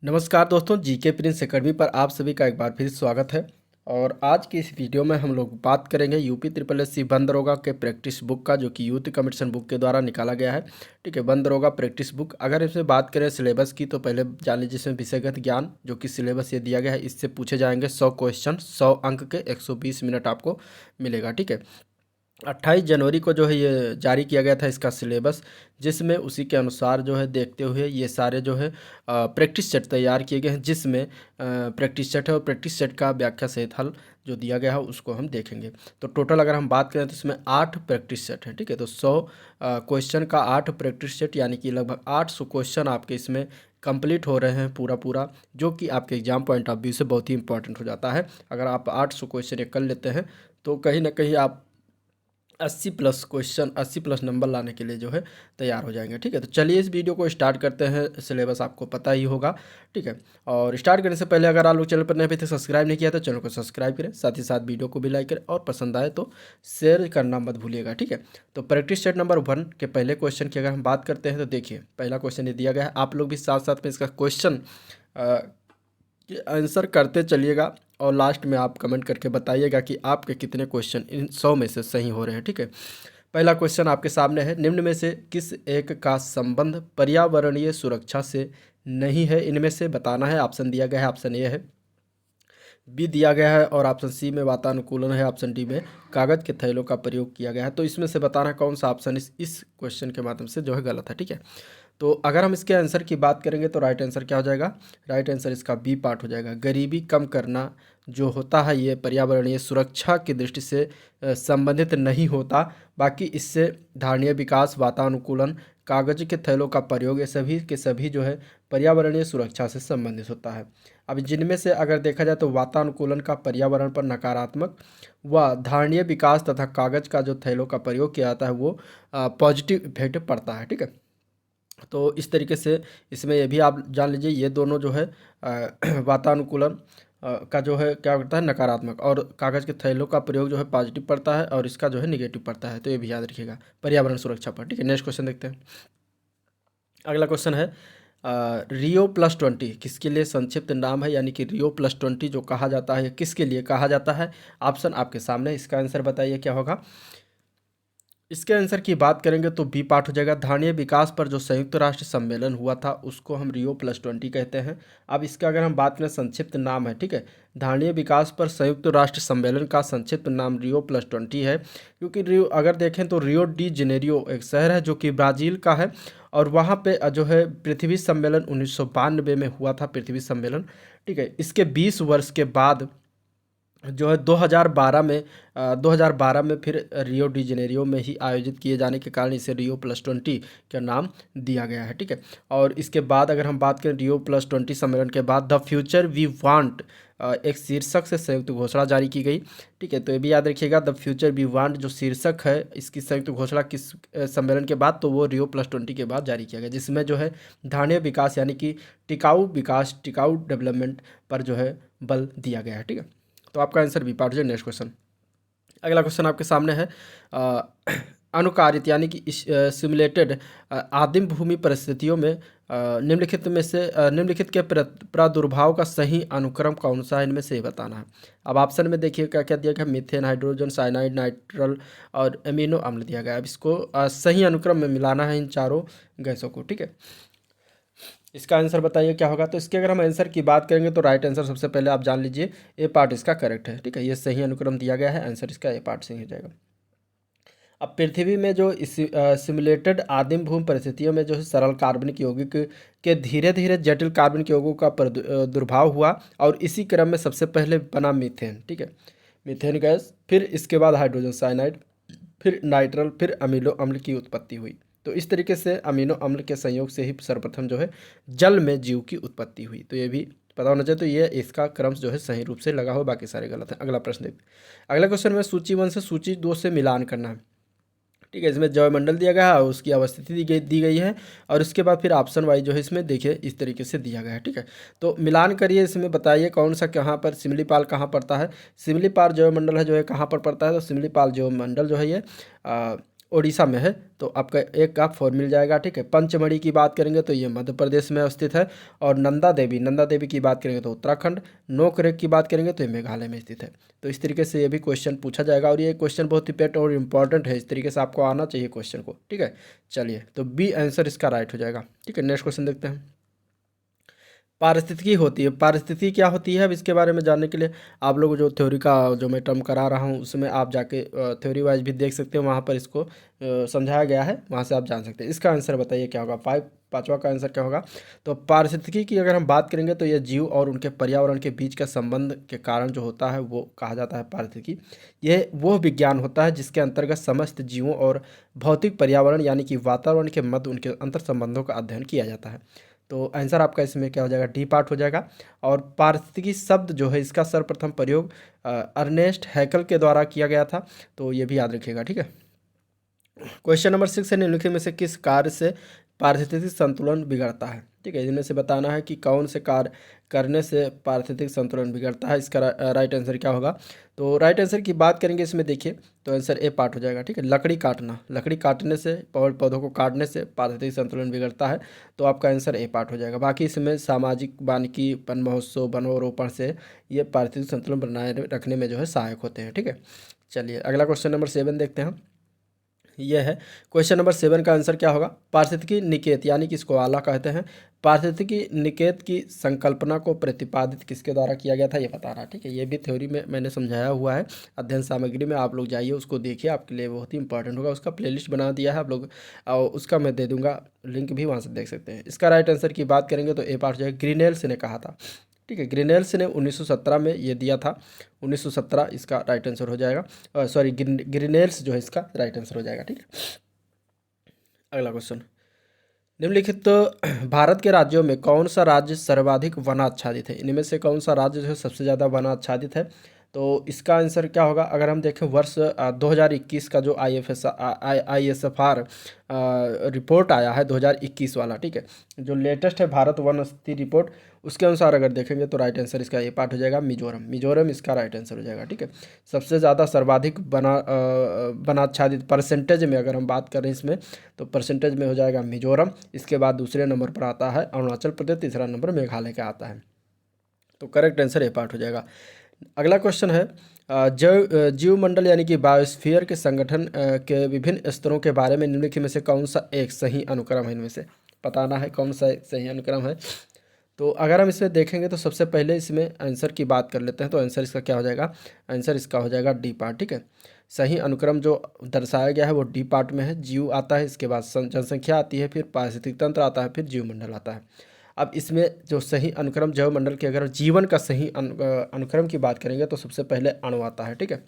नमस्कार दोस्तों, GK Prince academy पर आप सभी का एक बार फिर स्वागत है। और आज की इस वीडियो में हम लोग बात करेंगे यूपी ट्रिपल एस सी बंद दरोगा के प्रैक्टिस बुक का, जो कि यूथ कमीशन बुक के द्वारा निकाला गया है। ठीक है, बंद दरोगा प्रैक्टिस बुक। अगर इसमें बात करें सिलेबस की, तो पहले जान लीजिए इसमें विषयगत ज्ञान जो कि सिलेबस ये दिया गया है, इससे पूछे जाएंगे 100 क्वेश्चन, 100 अंक के, 120 मिनट आपको मिलेगा। ठीक है, 28 जनवरी को जो है ये जारी किया गया था इसका सिलेबस, जिसमें उसी के अनुसार जो है देखते हुए ये सारे जो है प्रैक्टिस सेट तैयार किए गए हैं, जिसमें प्रैक्टिस सेट है और प्रैक्टिस सेट का व्याख्या सहित हल जो दिया गया है उसको हम देखेंगे। तो टोटल अगर हम बात करें तो इसमें 8 प्रैक्टिस सेट है। ठीक है, तो 100 क्वेश्चन का 8 प्रैक्टिस सेट, यानी कि लगभग 800 क्वेश्चन आपके इसमें कंप्लीट हो रहे हैं पूरा पूरा, जो कि आपके एग्जाम पॉइंट ऑफ व्यू से बहुत ही इंपॉर्टेंट हो जाता है। अगर आप 800 क्वेश्चन ये कर लेते हैं तो कहीं ना कहीं आप 80 प्लस क्वेश्चन, 80 प्लस नंबर लाने के लिए जो है तैयार हो जाएंगे। ठीक है, तो चलिए इस वीडियो को स्टार्ट करते हैं। सिलेबस आपको पता ही होगा। ठीक है, और स्टार्ट करने से पहले अगर आप लोग चैनल पर नए अभी तक सब्सक्राइब नहीं किया तो चैनल को सब्सक्राइब करें, साथ ही साथ वीडियो को भी लाइक करें और पसंद आए तो शेयर करना मत भूलिएगा। ठीक है, तो प्रैक्टिस सेट नंबर 1 के पहले क्वेश्चन की अगर हम बात करते हैं तो देखिए, पहला क्वेश्चन ये दिया गया है। आप लोग भी साथ साथ में इसका क्वेश्चन आंसर करते चलिएगा और लास्ट में आप कमेंट करके बताइएगा कि आपके कितने क्वेश्चन इन 100 में से सही हो रहे हैं। ठीक है, पहला क्वेश्चन आपके सामने है। निम्न में से किस एक का संबंध पर्यावरणीय सुरक्षा से नहीं है? इनमें से बताना है। ऑप्शन दिया गया है, ऑप्शन ए है, बी दिया गया है, और ऑप्शन सी में वातानुकूलन है, ऑप्शन डी में कागज के थैलों का प्रयोग किया गया है। तो इसमें से बताना है कौन सा ऑप्शन इस क्वेश्चन के माध्यम से जो है गलत है। ठीक है, तो अगर हम इसके आंसर की बात करेंगे तो राइट आंसर क्या हो जाएगा? राइट आंसर इसका बी पार्ट हो जाएगा। गरीबी कम करना जो होता है ये पर्यावरणीय सुरक्षा की दृष्टि से संबंधित नहीं होता। बाकी इससे धारणीय विकास, वातानुकूलन, कागज के थैलों का प्रयोग, ये सभी के सभी जो है पर्यावरणीय सुरक्षा से संबंधित होता है। अब जिनमें से अगर देखा जाए तो वातानुकूलन का पर्यावरण पर नकारात्मक व धारणीय विकास तथा कागज का जो थैलों का प्रयोग किया जाता है वो पॉजिटिव इफेक्ट पड़ता है। ठीक है, तो इस तरीके से इसमें ये भी आप जान लीजिए, ये दोनों जो है वातानुकूलन का जो है क्या करता है नकारात्मक, और कागज़ के थैलों का प्रयोग जो है पॉजिटिव पड़ता है और इसका जो है निगेटिव पड़ता है। तो ये भी याद रखिएगा पर्यावरण सुरक्षा पर। ठीक है, नेक्स्ट क्वेश्चन देखते हैं। अगला क्वेश्चन है, रियो प्लस 20 किसके लिए संक्षिप्त नाम है? यानी कि रियो प्लस 20 जो कहा जाता है, किसके लिए कहा जाता है? ऑप्शन आपके सामने, इसका आंसर बताइए क्या होगा। इसके आंसर की बात करेंगे तो बी पार्ट हो जाएगा। धारणीय विकास पर जो संयुक्त राष्ट्र सम्मेलन हुआ था उसको हम रियो प्लस 20 कहते हैं। अब इसका अगर हम बात करें संक्षिप्त नाम है, ठीक है, धारणीय विकास पर संयुक्त राष्ट्र सम्मेलन का संक्षिप्त नाम रियो प्लस 20 है, क्योंकि रियो अगर देखें तो रियो डी जेनेरियो एक शहर है जो कि ब्राज़ील का है, और वहाँ पे जो है पृथ्वी सम्मेलन 1992 में हुआ था, पृथ्वी सम्मेलन। ठीक है, इसके 20 वर्ष के बाद जो है 2012 में फिर रियो डी जेनेरियो में ही आयोजित किए जाने के कारण इसे रियो प्लस 20 का नाम दिया गया है। ठीक है, और इसके बाद अगर हम बात करें रियो प्लस 20 सम्मेलन के बाद द फ्यूचर वी वांट एक शीर्षक से संयुक्त घोषणा जारी की गई। ठीक है, तो ये भी याद रखिएगा, द फ्यूचर वी वांट जो शीर्षक है इसकी संयुक्त घोषणा किस सम्मेलन के बाद, तो वो रियो प्लस 20 के बाद जारी किया गया, जिसमें जो है धारणीय विकास यानी कि टिकाऊ विकास, टिकाऊ डेवलपमेंट पर जो है बल दिया गया है। ठीक है, तो आपका आंसर बी पार्ट हो जाए। नेक्स्ट क्वेश्चन, अगला क्वेश्चन आपके सामने है। अ, अनुकारित यानी कि सिमुलेटेड आदिम भूमि परिस्थितियों में निम्नलिखित में से निम्नलिखित के प्रादुर्भाव का सही अनुक्रम कौन सा है? इनमें से बताना है। अब ऑप्शन में देखिए क्या क्या दिया गया, मीथेन, हाइड्रोजन, साइनाइड, नाइट्रल और एमिनो अम्ल दिया गया है। अब इसको सही अनुक्रम में मिलाना है इन चारों गैसों को। ठीक है, इसका आंसर बताइए क्या होगा। तो इसके अगर हम आंसर की बात करेंगे तो राइट आंसर सबसे पहले आप जान लीजिए ए पार्ट इसका करेक्ट है। ठीक है, ये सही अनुक्रम दिया गया है, आंसर इसका ए पार्ट सही हो जाएगा। अब पृथ्वी में जो सिमुलेटेड आदिम भूमि परिस्थितियों में जो है सरल कार्बनिक यौगिक के धीरे धीरे जटिल कार्बनिक यौगों का दुर्भाव हुआ, और इसी क्रम में सबसे पहले बना मीथेन। ठीक है, मीथेन गैस, फिर इसके बाद हाइड्रोजन साइनाइड, फिर नाइट्रल, फिर अमीनो अम्ल की उत्पत्ति हुई। तो इस तरीके से अमीनो अम्ल के संयोग से ही सर्वप्रथम जो है जल में जीव की उत्पत्ति हुई। तो ये भी पता होना चाहिए। तो ये इसका क्रम जो है सही रूप से लगा हो, बाकी सारे गलत हैं। अगला प्रश्न देखिए। अगला क्वेश्चन में सूची 1 से सूची 2 से मिलान करना है। ठीक है, इसमें जैवमंडल दिया गया है, उसकी अवस्थिति दी गई है, और इसके बाद फिर ऑप्शन वाइज जो है इसमें देखिए इस तरीके से दिया गया है। ठीक है, तो मिलान करिए, इसमें बताइए कौन सा कहाँ पर सिमलीपाल कहाँ पड़ता है। सिमलीपाल जैवमंडल है जो है कहाँ पर पड़ता है, तो सिमलीपाल जैवमंडल जो है ये उड़ीसा में है, तो आपका एक का 4 मिल जाएगा, ठीक है। पंचमढ़ी की बात करेंगे तो ये मध्य प्रदेश में स्थित है। और नंदा देवी की बात करेंगे तो उत्तराखंड। नोकरेक की बात करेंगे तो ये मेघालय में स्थित है। तो इस तरीके से ये भी क्वेश्चन पूछा जाएगा, और ये क्वेश्चन बहुत ही पेट और इम्पॉर्टेंट है, इस तरीके से आपको आना चाहिए क्वेश्चन को, ठीक है। चलिए, तो बी आंसर इसका राइट हो जाएगा, ठीक है। नेक्स्ट क्वेश्चन देखते हैं। पारिस्थितिकी होती है, पारिस्थितिकी क्या होती है, अब इसके बारे में जानने के लिए आप लोग जो थ्योरी का जो मैं टर्म करा रहा हूँ उसमें आप जाके थ्योरी वाइज भी देख सकते हैं, वहाँ पर इसको समझाया गया है, वहाँ से आप जान सकते हैं। इसका आंसर बताइए क्या होगा, पाँचवा का आंसर क्या होगा। तो पारिस्थितिकी की अगर हम बात करेंगे तो ये जीव और उनके पर्यावरण के बीच का संबंध के कारण जो होता है वो कहा जाता है पारिस्थितिकी। यह वो विज्ञान होता है जिसके अंतर्गत समस्त जीवों और भौतिक पर्यावरण यानी कि वातावरण के मध्य उनके अंतर संबंधों का अध्ययन किया जाता है। तो आंसर आपका इसमें क्या हो जाएगा, डी पार्ट हो जाएगा। और पारिस्थितिकी शब्द जो है इसका सर्वप्रथम प्रयोग अर्नेस्ट हैकल के द्वारा किया गया था, तो ये भी याद रखिएगा, ठीक है। क्वेश्चन नंबर 6 है, निम्नलिखित में से किस कार्य से पारिस्थितिक संतुलन बिगड़ता है, ठीक है। इनमें से बताना है कि कौन से कार्य करने से पारिस्थितिक संतुलन बिगड़ता है, इसका राइट आंसर क्या होगा। तो राइट आंसर की बात करेंगे इसमें देखिए, तो आंसर ए पार्ट हो जाएगा, ठीक है। लकड़ी काटना, लकड़ी काटने से, पौधों को काटने से पारिस्थितिक संतुलन बिगड़ता है, तो आपका आंसर ए पार्ट हो जाएगा। बाकी इसमें सामाजिक वानिकी, वन महोत्सव, वनोरोपण से ये पारिस्थितिक संतुलन बनाए रखने में जो है सहायक होते हैं, ठीक है। चलिए, अगला क्वेश्चन नंबर 7 देखते हैं। ये है क्वेश्चन नंबर 7 का आंसर क्या होगा। पारिस्थितिकी निकेत यानी कि इसको आला कहते हैं। पारिस्थितिकी निकेत की संकल्पना को प्रतिपादित किसके द्वारा किया गया था, ये बताना, ठीक है। ये भी थ्योरी में मैंने समझाया हुआ है, अध्ययन सामग्री में, आप लोग जाइए उसको देखिए, आपके लिए बहुत ही इंपॉर्टेंट होगा। उसका प्लेलिस्ट बना दिया है आप लोग, और उसका मैं दे दूंगा लिंक भी, वहाँ से देख सकते हैं। इसका राइट आंसर की बात करेंगे तो ए पार्ट जो है ग्रीनेल्स ने कहा था, ठीक है। ग्रीनेल्स ने 1917 में ये दिया था, 1917 इसका राइट आंसर हो जाएगा। सॉरी, ग्रीनेल्स जो है इसका राइट आंसर हो जाएगा, ठीक है। अगला क्वेश्चन, निम्नलिखित भारत के राज्यों में कौन सा राज्य सर्वाधिक वनाच्छादित है, इनमें से कौन सा राज्य जो है सबसे ज़्यादा वनाच्छादित है। तो इसका आंसर क्या होगा, अगर हम देखें वर्ष 2021 का जो ISFR रिपोर्ट आया है 2021 वाला, ठीक है, जो लेटेस्ट है भारत वन स्थिति रिपोर्ट, उसके अनुसार अगर देखेंगे तो राइट आंसर इसका ए पार्ट हो जाएगा, मिजोरम। मिजोरम इसका राइट आंसर हो जाएगा, ठीक है। सबसे ज़्यादा सर्वाधिक वनाच्छादित परसेंटेज में अगर हम बात करें इसमें, तो परसेंटेज में हो जाएगा मिजोरम। इसके बाद दूसरे नंबर पर आता है अरुणाचल प्रदेश, तीसरा नंबर मेघालय का आता है। तो करेक्ट आंसर ए पार्ट हो जाएगा। अगला क्वेश्चन है, जीवमंडल यानी कि बायोस्फीयर के संगठन के विभिन्न स्तरों के बारे में निम्नलिखित में से कौन सा एक सही अनुक्रम है, इनमें से बताना है कौन सा एक सही अनुक्रम है। तो अगर हम इसमें देखेंगे तो सबसे पहले इसमें आंसर की बात कर लेते हैं, तो आंसर इसका क्या हो जाएगा, आंसर इसका हो जाएगा डी पार्ट, ठीक है। सही अनुक्रम जो दर्शाया गया है वो डी पार्ट में है। जीव आता है, इसके बाद जनसंख्या आती है, फिर पारिस्थितिक तंत्र आता है, फिर जीवमंडल आता है। अब इसमें जो सही अनुक्रम जैवमंडल के, अगर जीवन का सही अनुक्रम की बात करेंगे तो सबसे पहले अणु आता है, ठीक है।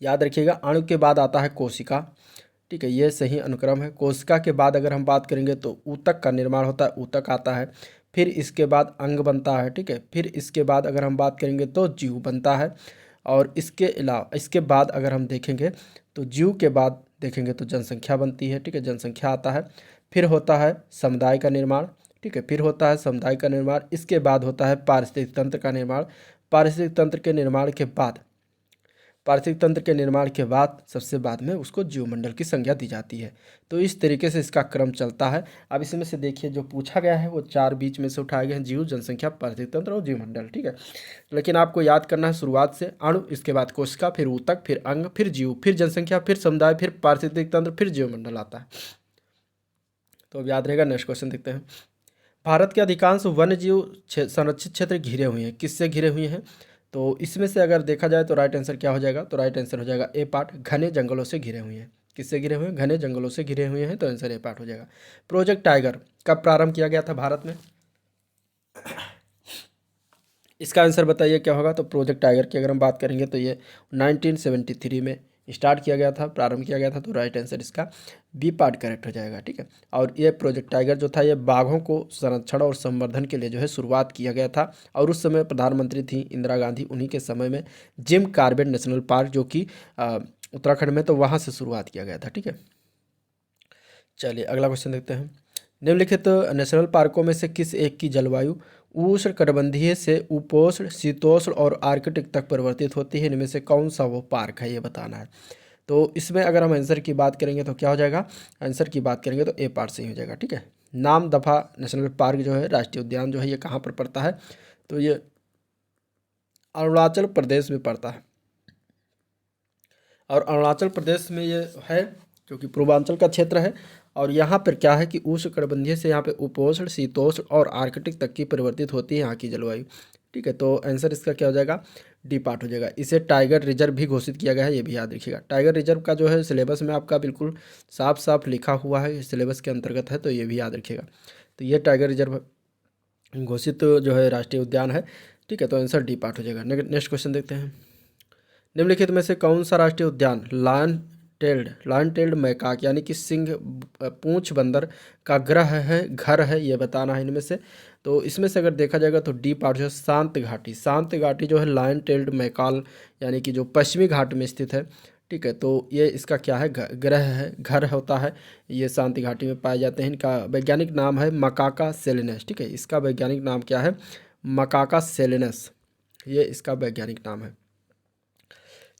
याद रखिएगा, अणु के बाद आता है कोशिका, ठीक है, ये सही अनुक्रम है। कोशिका के बाद अगर हम बात करेंगे तो ऊतक का निर्माण होता है, ऊतक आता है, फिर इसके बाद अंग बनता है, ठीक है, फिर इसके बाद अगर हम बात करेंगे तो जीव बनता है, और इसके अलावा इसके बाद अगर हम देखेंगे तो जीव के बाद देखेंगे तो जनसंख्या बनती है, ठीक है, जनसंख्या आता है, फिर होता है समुदाय का निर्माण, ठीक है, फिर होता है समुदाय का निर्माण, इसके बाद होता है पारिस्थितिक तंत्र का निर्माण। पारिस्थितिक तंत्र के निर्माण के बाद, पारिस्थितिक तंत्र के निर्माण के बाद सबसे बाद में उसको जीवमंडल की संज्ञा दी जाती है। तो इस तरीके से इसका क्रम चलता है। अब इसमें से देखिए जो पूछा गया है वो 4 बीच में से उठाए गए हैं, जीव, जनसंख्या, पारिस्थितिक तंत्र और जीवमंडल, ठीक है। लेकिन आपको याद करना है शुरुआत से, अणु, इसके बाद कोशिका, फिर ऊतक, फिर अंग, फिर जीव, फिर जनसंख्या, फिर समुदाय, फिर पारिस्थितिक तंत्र, फिर जीवमंडल आता है। तो अब याद रहेगा। नेक्स्ट क्वेश्चन देखते हैं। भारत के अधिकांश वन्य जीव संरक्षित क्षेत्र घिरे हुए हैं, किससे घिरे हुए हैं। तो इसमें से अगर देखा जाए तो राइट आंसर क्या हो जाएगा, तो राइट आंसर हो जाएगा ए पार्ट, घने जंगलों से घिरे हुए हैं। किससे घिरे हुए हैं, घने जंगलों से घिरे हुए हैं, तो आंसर ए पार्ट हो जाएगा। प्रोजेक्ट टाइगर कब प्रारंभ किया गया था भारत में, इसका आंसर बताइए क्या होगा। तो प्रोजेक्ट टाइगर की अगर हम बात करेंगे तो ये 1973 में स्टार्ट किया गया था, प्रारंभ किया गया था, तो राइट आंसर इसका बी पार्ट करेक्ट हो जाएगा, ठीक है। और ये प्रोजेक्ट टाइगर जो था ये बाघों को संरक्षण और संवर्धन के लिए जो है शुरुआत किया गया था, और उस समय प्रधानमंत्री थी इंदिरा गांधी, उन्हीं के समय में जिम कॉर्बेट नेशनल पार्क जो कि उत्तराखंड में, तो वहाँ से शुरुआत किया गया था, ठीक है। चलिए अगला क्वेश्चन देखते हैं। निम्नलिखित नेशनल पार्कों में से किस एक की जलवायु उष्णकटिबंधीय से उपोष्ण, शीतोष्ण और आर्कटिक तक परिवर्तित होती है, इनमें से कौन सा वो पार्क है, ये बताना है। तो इसमें अगर हम आंसर की बात करेंगे तो क्या हो जाएगा, आंसर की बात करेंगे तो ए पार्ट सही हो जाएगा, ठीक है। नाम दफा नेशनल पार्क जो है, राष्ट्रीय उद्यान जो है, ये कहाँ पर पड़ता है, तो ये अरुणाचल प्रदेश में पड़ता है। और अरुणाचल प्रदेश में ये है क्योंकि पूर्वांचल का क्षेत्र है, और यहाँ पर क्या है कि उष्णकटिबंधीय से यहाँ पे उपोष्ण, शीतोष्ण और आर्कटिक तक की परिवर्तित होती है यहाँ की जलवायु, ठीक है। तो आंसर इसका क्या हो जाएगा, डी पार्ट हो जाएगा। इसे टाइगर रिजर्व भी घोषित किया गया है, ये भी याद रखिएगा। टाइगर रिजर्व का जो है सिलेबस में आपका बिल्कुल साफ साफ लिखा हुआ है, सिलेबस के अंतर्गत है, तो ये भी याद रखिएगा। तो ये टाइगर रिजर्व घोषित जो है राष्ट्रीय उद्यान है, ठीक है। तो आंसर डी पार्ट हो जाएगा। नेक्स्ट क्वेश्चन देखते हैं। निम्नलिखित में से कौन सा राष्ट्रीय उद्यान लायन टेल्ड मैकाक यानी कि सिंह पूंछ बंदर का घर है, ये बताना है इनमें से। तो इसमें से अगर देखा जाएगा तो डी पार्ट जो है शांत घाटी जो है लायन टेल्ड मैकाल यानी कि जो पश्चिमी घाट में स्थित है, ठीक है। तो ये इसका क्या है, घर होता है, ये शांति घाटी में पाए जाते हैं। इनका वैज्ञानिक नाम है मकाका सेलिनस, ठीक है। इसका वैज्ञानिक नाम क्या है, मकाका सेलिनस, ये इसका वैज्ञानिक नाम है।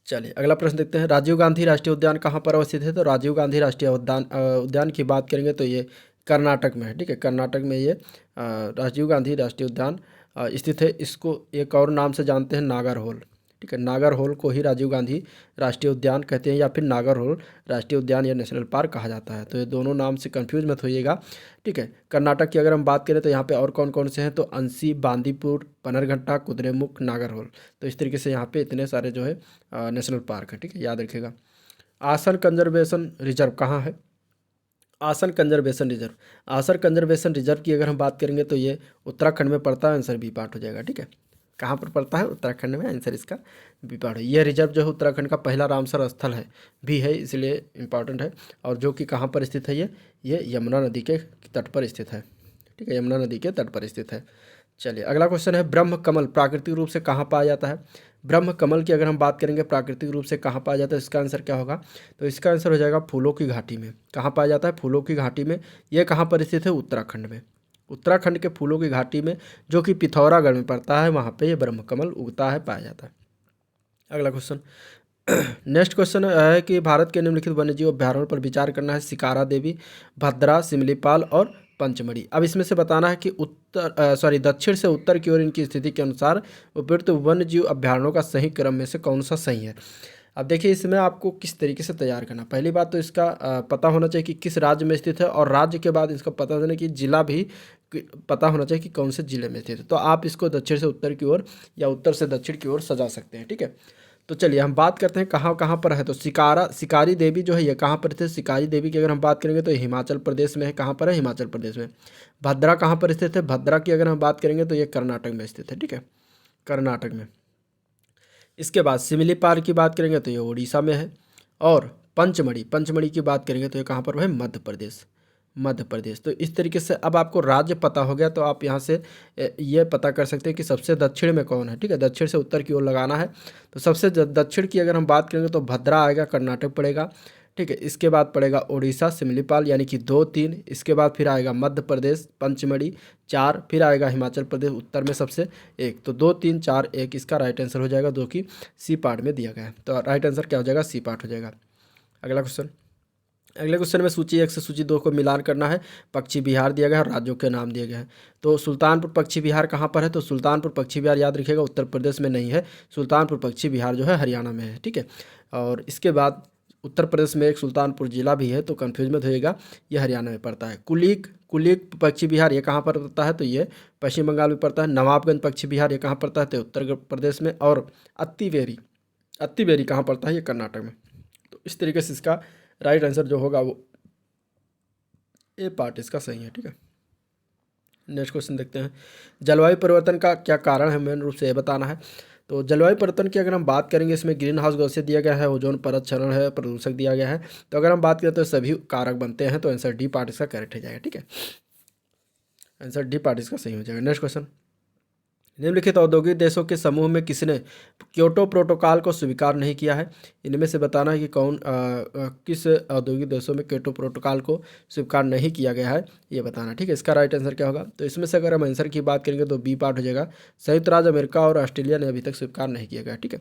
चलिए अगला प्रश्न देखते हैं। राजीव गांधी राष्ट्रीय उद्यान कहाँ पर अवस्थित है, तो राजीव गांधी राष्ट्रीय उद्यान की बात करेंगे तो ये कर्नाटक में है, ठीक है। कर्नाटक में ये राजीव गांधी राष्ट्रीय उद्यान स्थित है। इसको एक और नाम से जानते हैं, नागरहोल, ठीक है। नागरहोल को ही राजीव गांधी राष्ट्रीय उद्यान कहते हैं, या फिर नागरहोल राष्ट्रीय उद्यान या नेशनल पार्क कहा जाता है। तो ये दोनों नाम से कंफ्यूज मत होइएगा, ठीक है। कर्नाटक की अगर हम बात करें तो यहाँ पे और कौन कौन से हैं, तो अंसी, बांदीपुर, पनरघट्टा, कुद्रेमुख, नागरहोल। तो इस तरीके से यहाँ पे इतने सारे जो है नेशनल पार्क है, ठीक है, याद रखिएगा। आसन कंजर्वेशन रिजर्व कहाँ है, आसन कंजर्वेशन रिजर्व की अगर हम बात करेंगे तो ये उत्तराखंड में पड़ता है, आंसर बी पार्ट हो जाएगा, ठीक है। कहाँ पर पड़ता है, उत्तराखंड में, आंसर इसका बी पार्ट है। यह रिजर्व जो है उत्तराखंड का पहला रामसर स्थल है भी है, इसलिए इम्पॉर्टेंट है। और जो कि कहाँ पर स्थित है, ये यमुना नदी के तट पर स्थित है, ठीक है, यमुना नदी के तट पर स्थित है। चलिए अगला क्वेश्चन है, ब्रह्म कमल प्राकृतिक रूप से कहाँ पाया जाता है। ब्रह्म कमल की अगर हम बात करेंगे प्राकृतिक रूप से कहाँ पाया जाता है, इसका आंसर क्या होगा, तो इसका आंसर हो जाएगा फूलों की घाटी में। कहाँ पाया जाता है, फूलों की घाटी में। ये कहाँ पर स्थित है, उत्तराखंड में। उत्तराखंड के फूलों की घाटी में, जो कि पिथौरागढ़ में पड़ता है, वहाँ पे ये ब्रह्म कमल उगता है, पाया जाता है। अगला क्वेश्चन नेक्स्ट क्वेश्चन है कि भारत के निम्नलिखित वन्यजीव अभ्यारण्यों पर विचार करना है, शिकारा देवी, भद्रा, सिमलीपाल और पंचमढ़ी। अब इसमें से बताना है कि दक्षिण से उत्तर की ओर इनकी स्थिति के अनुसार उपयुक्त वन्यजीव अभ्यारण्यों का सही क्रम में से कौन सा सही है। अब देखिए इसमें आपको किस तरीके से तैयार करना, पहली बात तो इसका पता होना चाहिए कि किस राज्य में स्थित है, और राज्य के बाद इसका पता होना कि जिला भी पता होना चाहिए कि कौन से जिले में स्थित है। तो आप इसको दक्षिण से उत्तर की ओर या उत्तर से दक्षिण की ओर सजा सकते हैं, ठीक है। तो चलिए हम बात करते हैं कहाँ कहाँ पर है। तो शिकारी देवी जो है ये कहाँ पर स्थित है, शिकारी देवी की अगर हम बात करेंगे तो हिमाचल प्रदेश में है। कहाँ पर है, हिमाचल प्रदेश में। भद्रा कहाँ पर स्थित है, भद्रा की अगर हम बात करेंगे तो ये कर्नाटक में स्थित है, ठीक है, कर्नाटक में। इसके बाद सिमिलीपाल की बात करेंगे तो ये उड़ीसा में है। और पंचमढ़ी की बात करेंगे तो ये कहाँ पर है, मध्य प्रदेश। तो इस तरीके से अब आपको राज्य पता हो गया, तो आप यहाँ से ये पता कर सकते हैं कि सबसे दक्षिण में कौन है, ठीक है। दक्षिण से उत्तर की ओर लगाना है। तो सबसे दक्षिण की अगर हम बात करेंगे तो भद्रा आएगा, कर्नाटक पड़ेगा, ठीक है। इसके बाद पड़ेगा उड़ीसा सिमलीपाल यानी कि 2 3, इसके बाद फिर आएगा मध्य प्रदेश पंचमढ़ी 4, फिर आएगा हिमाचल प्रदेश उत्तर में सबसे 1। तो 2 3 4 1 इसका राइट आंसर हो जाएगा, जो कि सी पार्ट में दिया गया है। तो राइट आंसर क्या हो जाएगा, सी पार्ट हो जाएगा। अगले क्वेश्चन में सूची 1 से सूची 2 को मिलान करना है। पक्षी बिहार दिया गया है और राज्यों के नाम दिए गए हैं। तो सुल्तानपुर पक्षी विहार कहाँ पर है, तो सुल्तानपुर पक्षी विहार याद रखिएगा उत्तर प्रदेश में नहीं है, सुल्तानपुर पक्षी विहार जो है हरियाणा में है, ठीक है। और इसके बाद उत्तर प्रदेश में एक सुल्तानपुर जिला भी है, तो कन्फ्यूज मत होइएगा, ये हरियाणा में पड़ता है। कुलीक पक्षी विहार ये कहाँ पर पड़ता है, तो ये पश्चिम बंगाल में पड़ता है। नवाबगंज पक्षी विहार ये कहाँ पड़ता है, तो उत्तर प्रदेश में। और अत्तीवेरी कहाँ पड़ता है, ये कर्नाटक में। तो इस तरीके से इसका राइट आंसर जो होगा वो ए पार्ट इसका सही है, ठीक है। नेक्स्ट क्वेश्चन देखते हैं। जलवायु परिवर्तन का क्या कारण है, मेन रूप से ये बताना है। तो जलवायु परिवर्तन की अगर हम बात करेंगे, इसमें ग्रीन हाउस गैसें दिया गया है, ओजोन परत क्षरण है, प्रदूषक दिया गया है। तो अगर हम बात करें तो सभी कारक बनते हैं, तो आंसर डी पार्ट इसका करेक्ट हो जाएगा, ठीक है, आंसर डी पार्ट इसका सही हो जाएगा। नेक्स्ट क्वेश्चन, निम्नलिखित औद्योगिक देशों के समूह में किसने क्योटो प्रोटोकॉल को स्वीकार नहीं किया है। इनमें से बताना है कि कौन किस औद्योगिक देशों में क्योटो प्रोटोकॉल को स्वीकार नहीं किया गया है, ये बताना, ठीक है। इसका राइट आंसर क्या होगा, तो इसमें से अगर हम आंसर की बात करेंगे तो बी पार्ट हो जाएगा। संयुक्त राज्य अमेरिका और ऑस्ट्रेलिया ने अभी तक स्वीकार नहीं किया गया, ठीक है।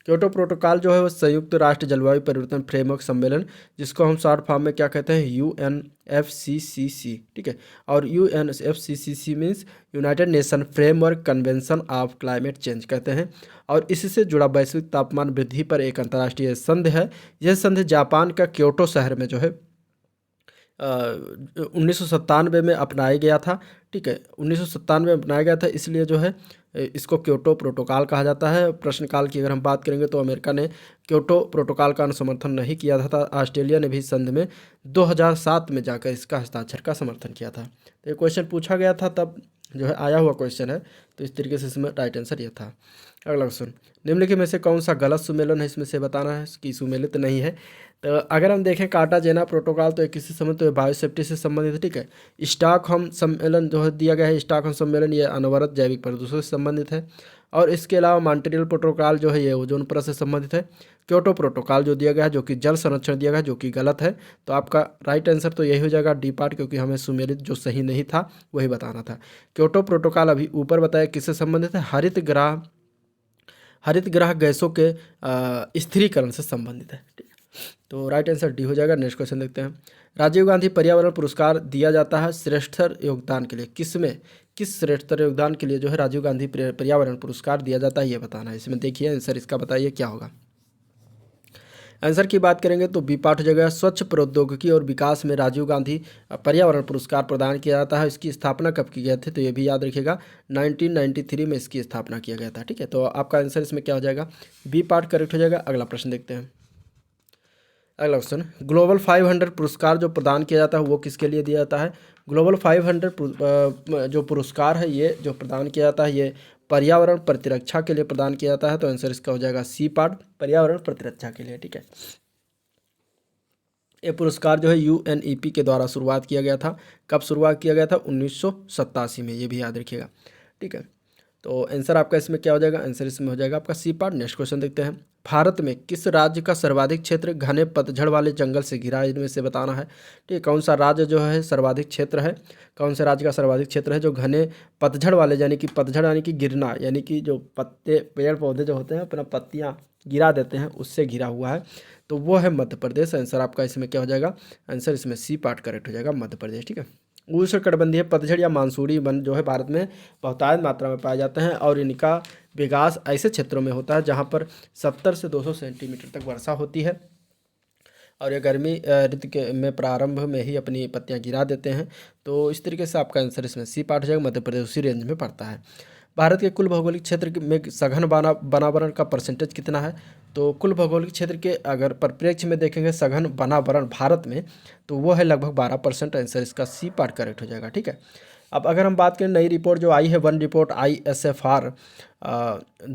क्योटो प्रोटोकॉल जो है वो संयुक्त राष्ट्र जलवायु परिवर्तन फ्रेमवर्क सम्मेलन, जिसको हम शॉर्ट फॉर्म में क्या कहते हैं, UNFCCC, ठीक है। और UNFCCC means United nation framework convention of climate change कहते हैं। और इससे जुड़ा वैश्विक तापमान वृद्धि पर एक अंतर्राष्ट्रीय संधि है। यह संधि जापान का क्योटो शहर में जो है 1997 में अपनाया गया था, ठीक है। 1997 में अपनाया गया था, इसलिए जो है इसको क्योटो प्रोटोकॉल कहा जाता है। प्रश्नकाल की अगर हम बात करेंगे तो अमेरिका ने क्योटो प्रोटोकॉल का समर्थन नहीं किया था। ऑस्ट्रेलिया ने भी संधि में 2007 में जाकर इसका हस्ताक्षर का समर्थन किया था। तो ये क्वेश्चन पूछा गया था, तब जो है आया हुआ क्वेश्चन है, तो इस तरीके से इसमें राइट आंसर ये था। अगला क्वेश्चन, निम्नलिखित में से कौन सा गलत सुमेलन है, इसमें से बताना है कि सुमेलित नहीं है। तो अगर हम देखें कार्टाजेना प्रोटोकॉल, तो ये किससे संबंधित है, बायोसेफ्टी से संबंधित है, ठीक है। स्टॉकहोम सम्मेलन जो है दिया गया है, स्टॉकहोम सम्मेलन ये अनवरत जैविक प्रदूषण से संबंधित है। और इसके अलावा मॉन्ट्रियल प्रोटोकॉल जो है ये ओजोन परत से संबंधित है। क्योटो प्रोटोकॉल जो दिया गया है जो कि जल संरक्षण दिया गया है, जो कि गलत है। तो आपका राइट आंसर तो यही हो जाएगा डी पार्ट, क्योंकि हमें सुमेलित जो सही नहीं था वही बताना था। क्योटो प्रोटोकॉल अभी ऊपर बताया किससे संबंधित है, हरित ग्रह गैसों के स्थिरीकरण से संबंधित है, ठीक है। तो राइट आंसर डी हो जाएगा। नेक्स्ट क्वेश्चन देखते हैं। राजीव गांधी पर्यावरण पुरस्कार दिया जाता है श्रेष्ठतर योगदान के लिए, किस श्रेष्ठतर योगदान के लिए जो है राजीव गांधी पर्यावरण पुरस्कार दिया जाता है, ये बताना है। इसमें देखिए आंसर इसका बताइए क्या होगा। आंसर की बात करेंगे तो बी पार्ट हो जाएगा। स्वच्छ प्रौद्योगिकी और विकास में राजीव गांधी पर्यावरण पुरस्कार प्रदान किया जाता है। इसकी स्थापना कब की गई थी, तो ये भी याद रखिएगा 1993 में इसकी स्थापना किया गया था, ठीक है। तो आपका आंसर इसमें क्या हो जाएगा, बी पार्ट करेक्ट हो जाएगा। अगला प्रश्न देखते हैं। अगला क्वेश्चन, ग्लोबल 500 पुरस्कार जो प्रदान किया जाता है वो किसके लिए दिया जाता है। ग्लोबल 500 जो पुरस्कार है ये जो प्रदान किया जाता है ये पर्यावरण प्रतिरक्षा के लिए प्रदान किया जाता है। तो आंसर इसका हो जाएगा सी पार्ट, पर्यावरण प्रतिरक्षा के लिए, ठीक है। ये पुरस्कार जो है UNEP के द्वारा शुरुआत किया गया था। कब शुरुआत किया गया था, 1987 में, ये भी याद रखिएगा, ठीक है। तो आंसर आपका इसमें क्या हो जाएगा, आंसर इसमें हो जाएगा आपका सी पार्ट। नेक्स्ट क्वेश्चन देखते हैं। भारत में किस राज्य का सर्वाधिक क्षेत्र घने पतझड़ वाले जंगल से घिरा है, इनमें से बताना है, ठीक है। कौन सा राज्य जो है सर्वाधिक क्षेत्र है, कौन से राज्य का सर्वाधिक क्षेत्र है जो घने पतझड़ वाले, यानी कि पतझड़ यानी कि गिरना, यानी कि जो पत्ते पेड़ पौधे जो होते हैं अपना पत्तियाँ गिरा देते हैं उससे घिरा हुआ है, तो वो है मध्य प्रदेश। आंसर आपका इसमें क्या हो जाएगा, आंसर इसमें सी पार्ट करेक्ट हो जाएगा, मध्य प्रदेश, ठीक है। उष्णकटिबंधीय पतझड़ या मानसूनी वन जो है भारत में बहुतायत मात्रा में पाए जाते हैं और इनका विकास ऐसे क्षेत्रों में होता है जहां पर 70 से 200 सेंटीमीटर तक वर्षा होती है और ये गर्मी ऋतु के में प्रारंभ में ही अपनी पत्तियां गिरा देते हैं। तो इस तरीके से आपका आंसर इसमें सी पार्ट हो जाएगा, मध्य प्रदेश उसी रेंज में पड़ता है। भारत के कुल भौगोलिक क्षेत्र में सघन वनावरण का परसेंटेज कितना है, तो कुल भौगोलिक क्षेत्र के अगर परिप्रेक्ष्य में देखेंगे सघन वनावरण भारत में, तो वो है लगभग 12%। आंसर इसका सी पार्ट करेक्ट हो जाएगा, ठीक है। अब अगर हम बात करें नई रिपोर्ट जो आई है, वन रिपोर्ट ISFR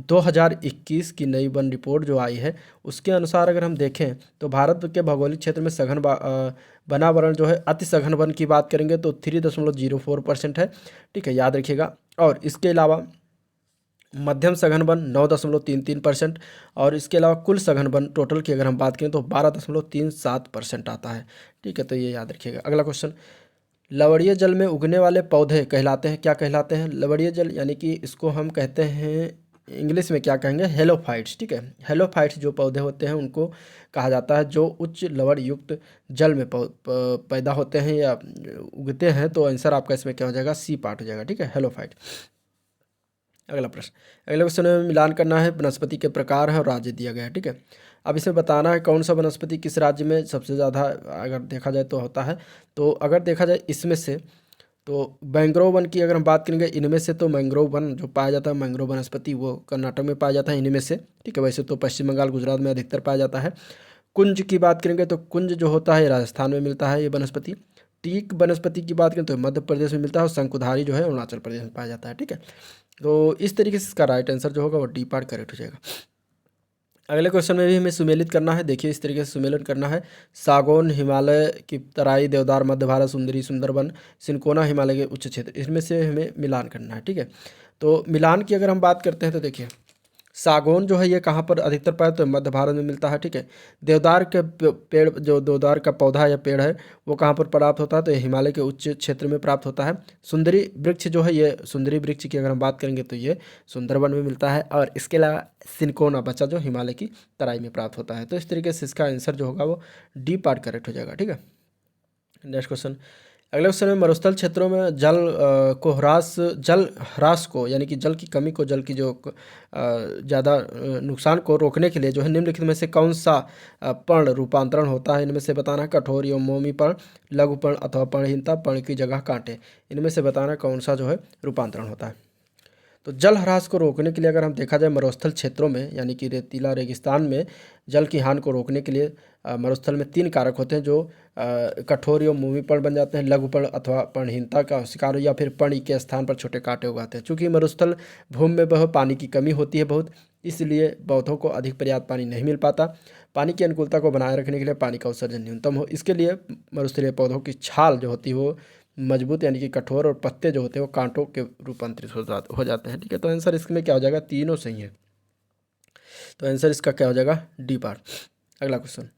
2021 की नई वन रिपोर्ट जो आई है, उसके अनुसार अगर हम देखें तो भारत के भौगोलिक क्षेत्र में सघन वनावरण जो है अति सघन वन की बात करेंगे तो 3.04% है, ठीक है, याद रखिएगा। और इसके अलावा मध्यम सघन वन 9.33% और इसके अलावा कुल सघन वन टोटल की अगर हम बात करें तो 12.37% आता है, ठीक है। तो ये याद रखिएगा। अगला क्वेश्चन, लवणीय जल में उगने वाले पौधे कहलाते हैं, क्या कहलाते हैं, लवणीय जल यानी कि इसको हम कहते हैं इंग्लिश में क्या कहेंगे, हेलोफाइट्स, ठीक है। हेलोफाइट्स जो पौधे होते हैं उनको कहा जाता है जो उच्च लवण युक्त जल में पैदा होते हैं या उगते हैं। तो आंसर आपका इसमें क्या हो जाएगा, सी पार्ट हो जाएगा, ठीक है, हेलोफाइट। अगला प्रश्न, अगले क्वेश्चन में मिलान करना है, वनस्पति के प्रकार है और राज्य दिया गया है, ठीक है। अब इसमें बताना है कौन सा वनस्पति किस राज्य में सबसे ज़्यादा अगर देखा जाए तो होता है। तो अगर देखा जाए इसमें से तो मैंग्रोव वन की अगर हम बात करेंगे, इनमें से तो मैंग्रोव वन जो पाया जाता है, मैंग्रोव वनस्पति वो कर्नाटक में पाया जाता है इनमें से, ठीक है। वैसे तो पश्चिम बंगाल गुजरात में अधिकतर पाया जाता है। कुंज की बात करेंगे तो कुंज जो होता है राजस्थान में मिलता है ये वनस्पति। टीक वनस्पति की बात करें तो मध्य प्रदेश में मिलता है और शंकुधारी जो है अरुणाचल प्रदेश में पाया जाता है, ठीक है। तो इस तरीके से इसका राइट आंसर जो होगा वो डी पार्ट करेक्ट हो जाएगा। अगले क्वेश्चन में भी हमें सुमेलित करना है, देखिए इस तरीके से सुमेलन करना है। सागौन हिमालय की तराई, देवदार मध्य भारत, सुंदरी सुंदरवन, सिनकोना हिमालय के उच्च क्षेत्र, इसमें से हमें मिलान करना है, ठीक है। तो मिलान की अगर हम बात करते हैं तो देखिए सागौन जो है ये कहाँ पर अधिकतर पाया तो मध्य भारत में मिलता है, ठीक है। देवदार के पेड़, जो देवदार का पौधा या पेड़ है वो कहाँ पर प्राप्त होता है तो ये हिमालय के उच्च क्षेत्र में प्राप्त होता है। सुंदरी वृक्ष जो है, ये सुंदरी वृक्ष की अगर हम बात करेंगे तो ये सुंदरवन में मिलता है। और इसके अलावा सिनकोना बचा जो हिमालय की तराई में प्राप्त होता है। तो इस तरीके से इसका आंसर जो होगा वो डी पार्ट करेक्ट हो जाएगा, ठीक है। नेक्स्ट क्वेश्चन, अगले क्वेश्चन में मरुस्थल क्षेत्रों में जल ह्रास को यानी कि जल की कमी को, जल की जो ज़्यादा नुकसान को रोकने के लिए जो है निम्नलिखित में से कौन सा पर्ण रूपांतरण होता है? इनमें से बताना कठोर या मोमी पर्ण, लघु पर्ण अथवा पर्णहीनता, पर्ण की जगह कांटे। इनमें से बताना कौन सा जो है रूपांतरण होता है। तो जल ह्रास को रोकने के लिए अगर हम देखा जाए मरुस्थल क्षेत्रों में यानी कि रेतीला रेगिस्तान में जल की हानि को रोकने के लिए मरुस्थल में 3 कारक होते हैं जो कठोर या मोमीपर्ण बन जाते हैं, लघुपर्ण अथवा पर्णहीनता का शिकार या फिर पर्ण के स्थान पर छोटे कांटे उगाते हैं। चूँकि मरुस्थल भूमि में वह पानी की कमी होती है बहुत, इसलिए पौधों को अधिक पर्याप्त पानी नहीं मिल पाता। पानी की अनुकूलता को बनाए रखने के लिए पानी का उत्सर्जन न्यूनतम हो, इसके लिए मरुस्थलीय पौधों की छाल जो होती है वो मजबूत यानी कि कठोर, और पत्ते जो होते हैं वो कांटों के रूपांतरित हो जाते हैं, ठीक है। तो आंसर इसमें क्या हो जाएगा? तीनों सही है। तो आंसर इसका क्या हो जाएगा? D part. अगला क्वेश्चन,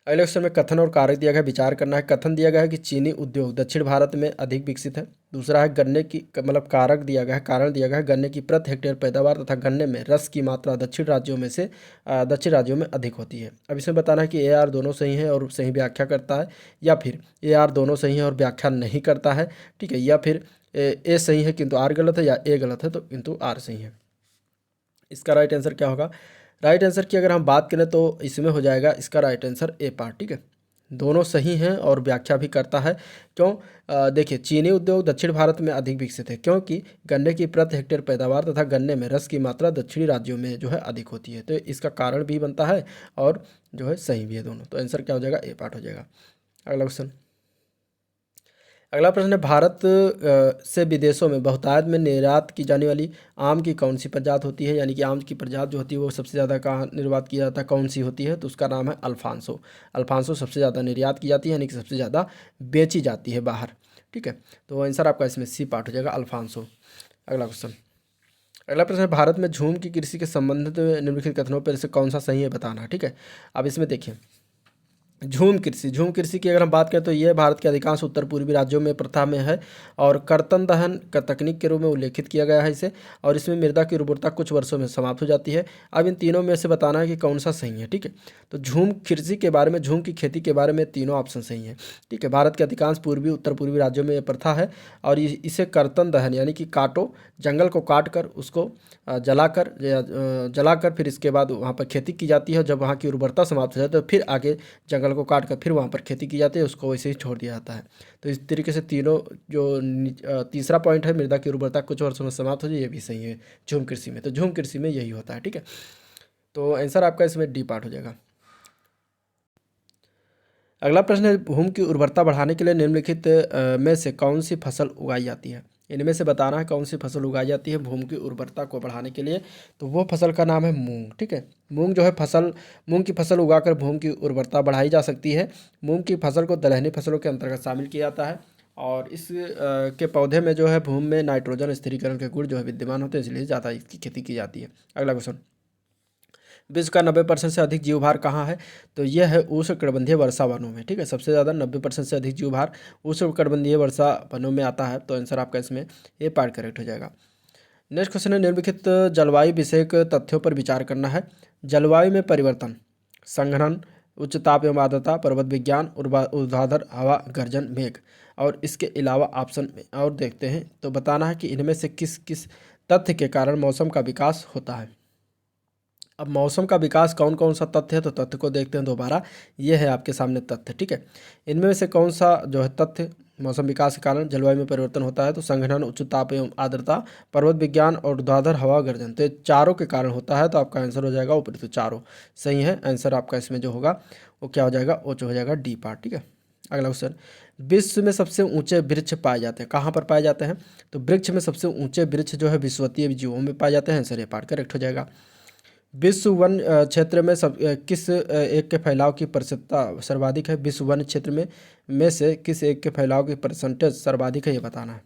अगले क्वेश्चन में कथन और कारक दिया गया है, विचार करना है। कथन दिया गया है कि चीनी उद्योग दक्षिण भारत में अधिक विकसित है। दूसरा है गन्ने की मतलब कारक दिया गया है, कारण दिया गया है गन्ने की प्रति हेक्टेयर पैदावार तथा गन्ने में रस की मात्रा दक्षिण राज्यों में अधिक होती है। अब इसमें बताना है कि ए आर दोनों सही है और सही व्याख्या करता है, या फिर ए आर दोनों सही है और व्याख्या नहीं करता है, ठीक है, या फिर ए सही है किंतु आर गलत है, या ए गलत है तो किंतु आर सही है। इसका राइट आंसर क्या होगा? राइट आंसर की अगर हम बात करें तो इसमें हो जाएगा इसका राइट आंसर ए पार्ट, ठीक है। दोनों सही हैं और व्याख्या भी करता है। क्यों? देखिए, चीनी उद्योग दक्षिण भारत में अधिक विकसित है क्योंकि गन्ने की प्रति हेक्टेयर पैदावार तथा गन्ने में रस की मात्रा दक्षिणी राज्यों में जो है अधिक होती है। तो इसका कारण भी बनता है और जो है सही भी है दोनों। तो आंसर क्या हो जाएगा? ए पार्ट हो जाएगा। अगला क्वेश्चन, अगला प्रश्न है भारत से विदेशों में बहुतायत में निर्यात की जाने वाली आम की कौन सी प्रजाति होती है? यानी कि आम की प्रजाति जो होती है वो सबसे ज़्यादा कहाँ निर्यात किया जाता है, कौन सी होती है? तो उसका नाम है अल्फांसो। अल्फांसो सबसे ज़्यादा निर्यात की जाती है यानी कि सबसे ज़्यादा बेची जाती है बाहर, ठीक है। तो आंसर आपका इसमें सी पार्ट हो जाएगा, अल्फांसो। अगला क्वेश्चन, अगला प्रश्न है भारत में झूम की कृषि के संबंधित निम्नलिखित कथनों पर से कौन सा सही है बताना, ठीक है। अब इसमें देखिए, झूम कृषि की अगर हम बात करें तो ये भारत के अधिकांश उत्तर पूर्वी राज्यों में प्रथा में है और कर्तन दहन का तकनीक के रूप में उल्लेखित किया गया है इसे, और इसमें मृदा की उर्वरता कुछ वर्षों में समाप्त हो जाती है। अब इन तीनों में से बताना है कि कौन सा सही है, ठीक है। तो झूम कृषि के बारे में, झूम की खेती के बारे में तीनों ऑप्शन सही है, ठीक है। भारत के अधिकांश पूर्वी उत्तर पूर्वी राज्यों में यह प्रथा है और इसे कर्तन दहन यानी कि काटो, जंगल को काट कर उसको जलाकर फिर इसके बाद वहाँ पर खेती की जाती है। जब वहाँ की उर्वरता समाप्त हो जाती है तो फिर आगे जंगल को काट कर फिर वहाँ पर खेती की जाती है, उसको वैसे ही छोड़ दिया जाता है। तो इस तरीके से तीनों जो तीसरा पॉइंट है मृदा की उर्वरता कुछ वर्षों में समाप्त हो जाए, ये भी सही है झूम कृषि में। तो झूम कृषि में यही होता है, ठीक है। तो आंसर आपका इसमें डी पार्ट हो जाएगा। अगला प्रश्न है भूमि की उर्वरता बढ़ाने के लिए निम्नलिखित में से कौन सी फसल उगाई जाती है? इनमें से बताना है कौन सी फसल उगाई जाती है भूमि की उर्वरता को बढ़ाने के लिए। तो वो फसल का नाम है मूंग, ठीक है। मूंग जो है मूंग की फसल उगाकर भूमि की उर्वरता बढ़ाई जा सकती है। मूंग की फसल को दलहनी फसलों के अंतर्गत शामिल किया जाता है और इस के पौधे में जो है भूमि में नाइट्रोजन स्थिरीकरण के गुण जो है विद्यमान होते हैं, इसलिए ज़्यादा इसकी खेती की जाती है। अगला क्वेश्चन, विश्व का 90% से अधिक जीवभार कहाँ है? तो यह है उष्णकटिबंधीय वर्षा वनों में, ठीक है। सबसे ज़्यादा 90% से अधिक जीवभार उष्णकटिबंधीय वर्षा वनों में आता है। तो आंसर आपका इसमें ए पार्ट करेक्ट हो जाएगा। नेक्स्ट क्वेश्चन है निम्नलिखित जलवायु विषयक तथ्यों पर विचार करना है। जलवायु में परिवर्तन, संघनन, उच्च ताप एवं आर्द्रता, पर्वत विज्ञान, ऊर्ध्वाधर हवा, गर्जन, मेघ, और इसके अलावा ऑप्शन में और देखते हैं। तो बताना है कि इनमें से किस किस तथ्य के कारण मौसम का विकास होता है। अब मौसम का विकास कौन कौन सा तथ्य है? तो तथ्य को देखते हैं दोबारा। ये है आपके सामने तथ्य, ठीक है। इनमें से कौन सा जो है तथ्य मौसम विकास के कारण जलवायु में परिवर्तन होता है? तो संघनन, उच्च ताप एवं आर्द्रता, पर्वत विज्ञान और ऊर्ध्वाधर हवा, गर्जन। तो ये चारों के कारण होता है। तो आपका आंसर हो जाएगा ऊपर, तो चारों सही है। आंसर आपका इसमें जो होगा वो क्या हो जाएगा? वो जो हो जाएगा डी पार्ट, ठीक है। अगला क्वेश्चन, विश्व में सबसे ऊंचे वृक्ष पाए जाते हैं, कहाँ पर पाए जाते हैं? तो वृक्ष में सबसे ऊंचे वृक्ष जो है विश्ववीय जीवों में पाए जाते हैं। आंसर ए पार्ट करेक्ट हो जाएगा। विश्व वन क्षेत्र में किस एक के फैलाव की प्रतिशतता सर्वाधिक है? विश्व वन क्षेत्र में से किस एक के फैलाव की परसेंटेज सर्वाधिक है, ये बताना है।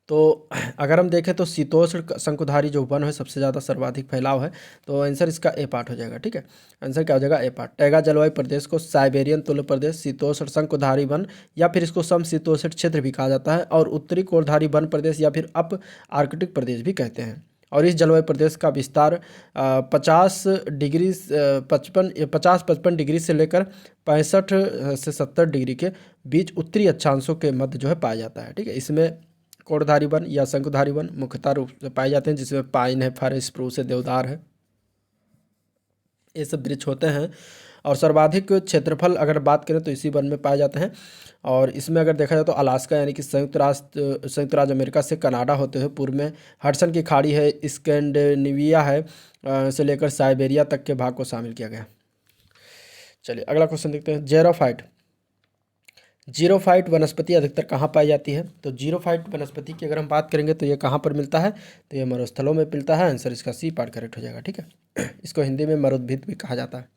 तो अगर हम देखें तो शीतोष्ण शंकुधारी जो वन है सबसे ज़्यादा सर्वाधिक फैलाव है, तो आंसर इसका ए पार्ट हो जाएगा। ठीक है, आंसर क्या हो जाएगा? ए पार्ट। टैगा जलवायु प्रदेश को साइबेरियन तुल्य प्रदेश, शीतोष्ण शंकुधारी वन या फिर इसको सम शीतोष्ण क्षेत्र भी कहा जाता है, और उत्तरी कोरधारी वन प्रदेश या फिर अप आर्कटिक प्रदेश भी कहते हैं। और इस जलवायु प्रदेश का विस्तार 50-55 डिग्री से लेकर 65 से 70 डिग्री के बीच उत्तरी अक्षांशों के मध्य जो है पाया जाता है। ठीक है, इसमें कोणधारी वन या शंकुधारी वन मुख्यतः रूप से पाए जाते हैं, जिसमें पाइन है, फर है, स्प्रूस है, देवदार है, ये सब वृक्ष होते हैं। और सर्वाधिक क्षेत्रफल अगर बात करें तो इसी वन में पाए जाते हैं। और इसमें अगर देखा जाए तो अलास्का यानी कि संयुक्त राज्य अमेरिका से कनाडा होते हुए पूर्व में हडसन की खाड़ी है, स्कैंडिनेविया है से लेकर साइबेरिया तक के भाग को शामिल किया गया। चलिए अगला क्वेश्चन देखते हैं। जीरोफाइट वनस्पति अधिकतर कहाँ पाई जाती है? तो जीरोफाइट वनस्पति की अगर हम बात करेंगे तो ये कहाँ पर मिलता है? तो ये मरुस्थलों में मिलता है। आंसर इसका सी पार्ट करेक्ट हो जाएगा। ठीक है, इसको हिंदी में मरुद्भिद भी कहा जाता है।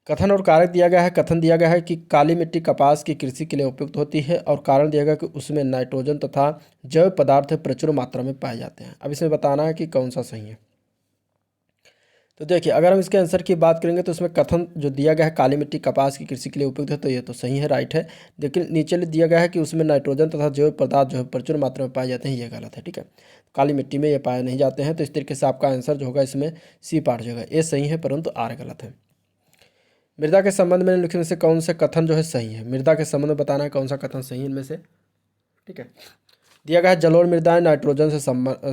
कथन और कारक दिया गया है। कथन दिया गया है कि काली मिट्टी कपास की कृषि के लिए उपयुक्त होती है, और कारण दिया गया कि उसमें नाइट्रोजन तथा जैव पदार्थ प्रचुर मात्रा में पाए जाते हैं। अब इसमें बताना है कि कौन सा सही है। तो देखिए अगर हम इसके आंसर की बात करेंगे तो इसमें कथन जो दिया गया है काली मिट्टी कपास की कृषि के लिए उपयुक्त है, तो ये तो सही है, राइट है। लेकिन नीचे दिया गया है कि उसमें नाइट्रोजन तथा जैव पदार्थ जो है प्रचुर मात्रा में पाए जाते हैं, ये गलत है। ठीक है, काली मिट्टी में ये पाए नहीं जाते हैं, तो इस तरीके से आपका आंसर जो होगा इसमें सी पार्ट जो होगा ए सही है, परंतु आर गलत है। मृदा के संबंध में लिखने से कौन से कथन जो है सही है? मृदा के संबंध में बताना है कौन सा कथन सही है इनमें से। ठीक है, दिया गया है जलोढ़ मृदाएं नाइट्रोजन से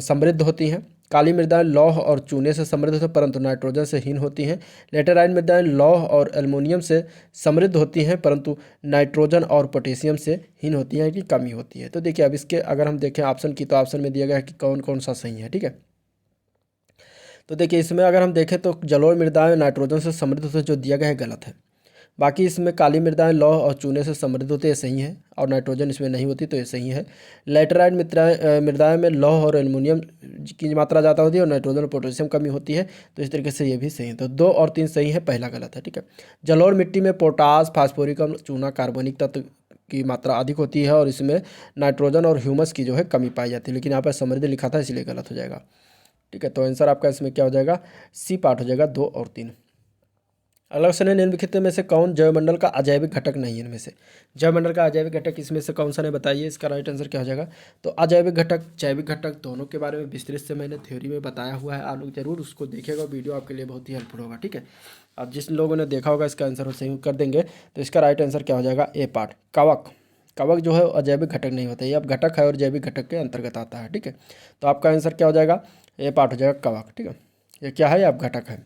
समृद्ध होती हैं। काली मृदाएं लौह और चूने से समृद्ध होती हैं परंतु नाइट्रोजन से हीन होती हैं। लेटेराइट मृदाएं लौह और एल्युमिनियम से समृद्ध होती हैं परंतु नाइट्रोजन और पोटेशियम से हीन होती हैं, कि कमी होती है। तो देखिए अब इसके अगर हम देखें ऑप्शन की, तो ऑप्शन में दिया गया है कि कौन कौन सा सही है। ठीक है, तो देखिए इसमें अगर हम देखें तो जलोढ़ मृदाएं नाइट्रोजन से समृद्ध होती है, जो दिया गया है गलत है। बाकी इसमें काली मृदाएं लौह और चूने से समृद्ध होती है, सही है, और नाइट्रोजन इसमें नहीं होती, तो ये सही है। लैटेराइट मृदाएं में लौह और एल्युमिनियम की मात्रा ज़्यादा होती है और नाइट्रोजन और पोटेशियम कमी होती है, तो इस तरीके से ये भी सही है। तो 2 और 3 सही है, पहला गलत है। ठीक है, जलोढ़ मिट्टी में पोटास, फास्फोरिक अम्ल, चूना, कार्बनिक तत्व की मात्रा अधिक होती है, और इसमें नाइट्रोजन और ह्यूमस की जो है कमी पाई जाती है, लेकिन यहाँ पर समृद्ध लिखा था इसलिए गलत हो जाएगा। ठीक है, तो आंसर आपका इसमें क्या हो जाएगा? सी पार्ट हो जाएगा, 2 और 3। अगला क्वेश्चन है निम्नलिखित में से कौन जैवमंडल का अजैविक घटक नहीं है? इनमें से जैवमंडल का अजैविक घटक इसमें से कौन सा नहीं, बताइए। इसका राइट आंसर क्या हो जाएगा? तो अजैविक घटक, जैविक घटक दोनों के बारे में विस्तृत से मैंने थ्योरी में बताया हुआ है, आप लोग जरूर उसको देखिएगा, वीडियो आपके लिए बहुत ही हेल्पफुल होगा। ठीक है, अब जिस लोगों ने देखा होगा इसका आंसर सही कर देंगे, तो इसका राइट आंसर क्या हो जाएगा? ए पार्ट। कवक, कवक जो है अजैविक घटक नहीं होता, ये अब घटक है और जैविक घटक के अंतर्गत आता है। ठीक है, तो आपका आंसर क्या हो जाएगा? ए पार्ट हो जाएगा, कवक। ठीक है, ये क्या है? अब घटक है।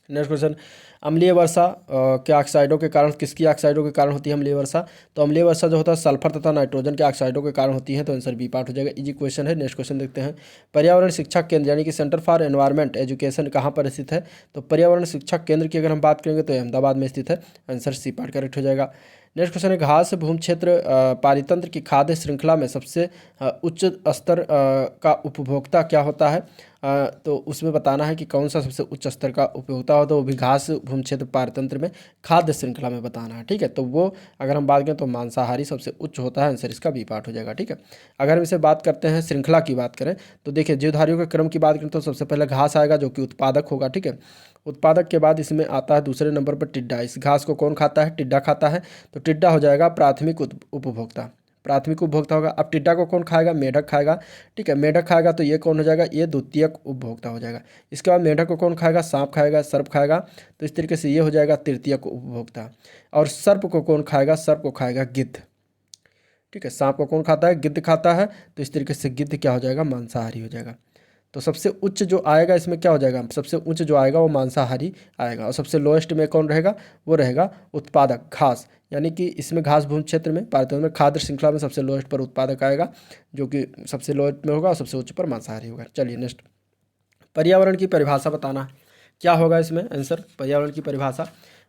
नेक्स्ट क्वेश्चन, अम्लीय वर्षा के ऑक्साइडों के कारण, किसकी ऑक्साइडों के कारण होती है अम्लीय वर्षा? तो अम्लीय वर्षा जो होता है सल्फर तथा नाइट्रोजन के ऑक्साइडों के कारण होती है, तो आंसर बी पार्ट हो जाएगा। इजी क्वेश्चन है। नेक्स्ट क्वेश्चन देखते हैं। पर्यावरण शिक्षा केंद्र यानी कि सेंटर फॉर एनवायरमेंट एजुकेशन कहाँ पर स्थित है? तो पर्यावरण शिक्षा केंद्र की अगर हम बात करेंगे तो अहमदाबाद में स्थित है, आंसर सी पार्ट करेक्ट हो जाएगा। नेक्स्ट क्वेश्चन है, घास भूमि क्षेत्र पारितंत्र की खाद्य श्रृंखला में सबसे उच्च स्तर का उपभोक्ता क्या होता है? तो उसमें बताना है कि कौन सा सबसे उच्च स्तर का उपभोक्ता होता है, वो भी घास भूमि क्षेत्र पारतंत्र में खाद्य श्रृंखला में बताना है। ठीक है, तो वो अगर हम बात करें तो मांसाहारी सबसे उच्च होता है, आंसर इसका बी पार्ट हो जाएगा। ठीक है, अगर हम इसे बात करते हैं श्रृंखला की बात करें तो देखिए जीवधारियों के क्रम की बात करें तो सबसे पहले घास आएगा जो कि उत्पादक होगा। ठीक है, उत्पादक के बाद इसमें आता है दूसरे नंबर पर टिड्डा। इस घास को कौन खाता है? टिड्डा खाता है, तो टिड्डा हो जाएगा प्राथमिक उपभोक्ता। प्राथमिक उपभोक्ता होगा। अब टिड्डा को कौन खाएगा? मेढक खाएगा। ठीक है, मेढक खाएगा तो ये कौन हो जाएगा? ये द्वितीयक उपभोक्ता हो जाएगा। इसके बाद मेढक को कौन खाएगा? सांप खाएगा, सर्प खाएगा, तो इस तरीके से ये हो जाएगा तृतीयक उपभोक्ता। और सर्प को कौन खाएगा? सर्प को खाएगा गिद्ध। ठीक है, सांप को कौन खाता है? गिद्ध खाता है, तो इस तरीके से गिद्ध क्या हो जाएगा? मांसाहारी हो जाएगा। तो सबसे उच्च जो आएगा इसमें क्या हो जाएगा? सबसे उच्च जो आएगा वो मांसाहारी आएगा, और सबसे लोएस्ट में कौन रहेगा? वो रहेगा उत्पादक, घास। यानी कि इसमें घास भूमि क्षेत्र में पारितंत्र में खाद्य श्रृंखला में सबसे लोएस्ट पर उत्पादक आएगा, जो कि सबसे लोएस्ट में होगा, और सबसे उच्च पर मांसाहारी होगा। चलिए नेक्स्ट, पर्यावरण की परिभाषा बताना क्या होगा इसमें आंसर? पर्यावरण की परिभाषा,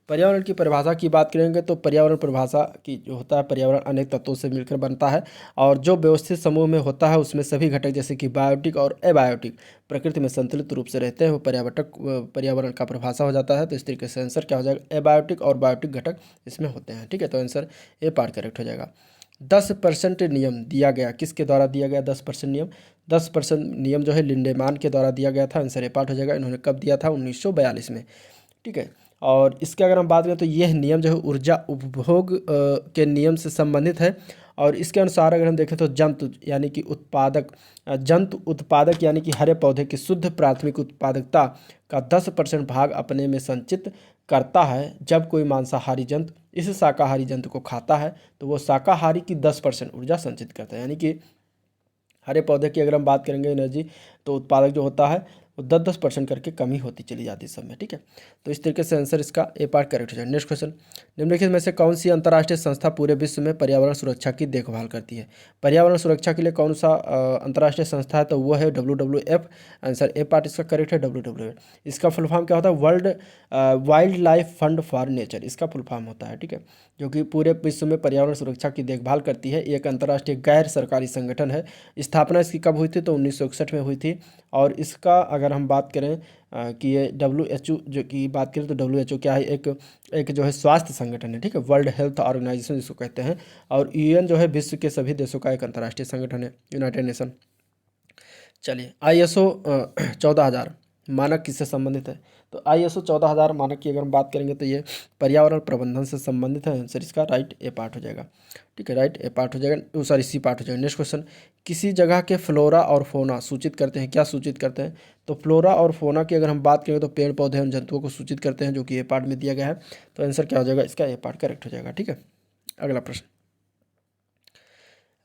पर्यावरण की परिभाषा की बात करेंगे तो पर्यावरण परिभाषा की जो होता है, पर्यावरण अनेक तत्वों से मिलकर बनता है, और जो व्यवस्थित समूह में होता है उसमें सभी घटक जैसे कि बायोटिक और एबायोटिक प्रकृति में संतुलित रूप से रहते हैं, वो पर्यावरण का परिभाषा हो जाता है। तो इस तरीके से आंसर क्या हो जाएगा? एबायोटिक और बायोटिक घटक इसमें होते हैं। ठीक है, तो आंसर ए पार्ट करेक्ट हो जाएगा। 10% नियम दिया गया, किसके द्वारा दिया गया 10% नियम? 10% नियम जो है लिंडेमान के द्वारा दिया गया था। आंसर ए पार्ट हो जाएगा। इन्होंने कब दिया था? 1942 में, ठीक है। और इसके अगर हम बात करें तो यह नियम जो है ऊर्जा उपभोग के नियम से संबंधित है। और इसके अनुसार अगर हम देखें तो जंतु यानी कि जंतु उत्पादक यानी कि हरे पौधे की शुद्ध प्राथमिक उत्पादकता का 10% भाग अपने में संचित करता है। जब कोई मांसाहारी जंतु इस शाकाहारी जंतु को खाता है तो वो शाकाहारी की 10% ऊर्जा संचित करता है। यानी कि हरे पौधे की अगर हम बात करेंगे एनर्जी, तो उत्पादक जो होता है वो 10% करके कमी होती चली जाती है सब में, ठीक है। तो इस तरीके से आंसर इसका ए पार्ट करेक्ट हो जाए। नेक्स्ट क्वेश्चन, निम्नलिखित में से कौन सी अंतर्राष्ट्रीय संस्था पूरे विश्व में पर्यावरण सुरक्षा की देखभाल करती है? पर्यावरण सुरक्षा के लिए कौन सा अंतर्राष्ट्रीय संस्था है? तो वो है WWF। आंसर ए पार्ट इसका करेक्ट है, WWF। इसका फुल फॉर्म क्या होता है? World wild life fund for nature, इसका फुल फॉर्म होता है, ठीक है। जो कि पूरे विश्व में पर्यावरण सुरक्षा की देखभाल करती है। एक अंतर्राष्ट्रीय गैर सरकारी संगठन है। स्थापना इसकी कब हुई थी? तो 1961 में हुई थी। और इसका अगर हम बात करें कि ये WHO जो की बात करें तो WHO क्या है? एक जो है स्वास्थ्य संगठन है, ठीक है। वर्ल्ड हेल्थ ऑर्गेनाइजेशन जिसको कहते हैं। और UN जो है विश्व के सभी देशों का एक अंतर्राष्ट्रीय संगठन है, यूनाइटेड नेशन। चलिए, ISO 14,000 मानक किससे संबंधित है? तो ISO 14,000 मानक की अगर हम बात करेंगे तो ये पर्यावरण प्रबंधन से संबंधित है। आंसर इसका राइट ए पार्ट हो जाएगा, ठीक है। राइट ए पार्ट हो जाएगा, सॉरी सी पार्ट हो जाएगा। नेक्स्ट क्वेश्चन, किसी जगह के फ्लोरा और फोना सूचित करते हैं? क्या सूचित करते हैं? तो फ्लोरा और फोना की अगर हम बात करें तो पेड़ पौधे एवं जंतुओं को सूचित करते हैं, जो कि ए पार्ट में दिया गया है। तो आंसर क्या हो जाएगा इसका? ए पार्ट करेक्ट हो जाएगा, ठीक है। अगला प्रश्न,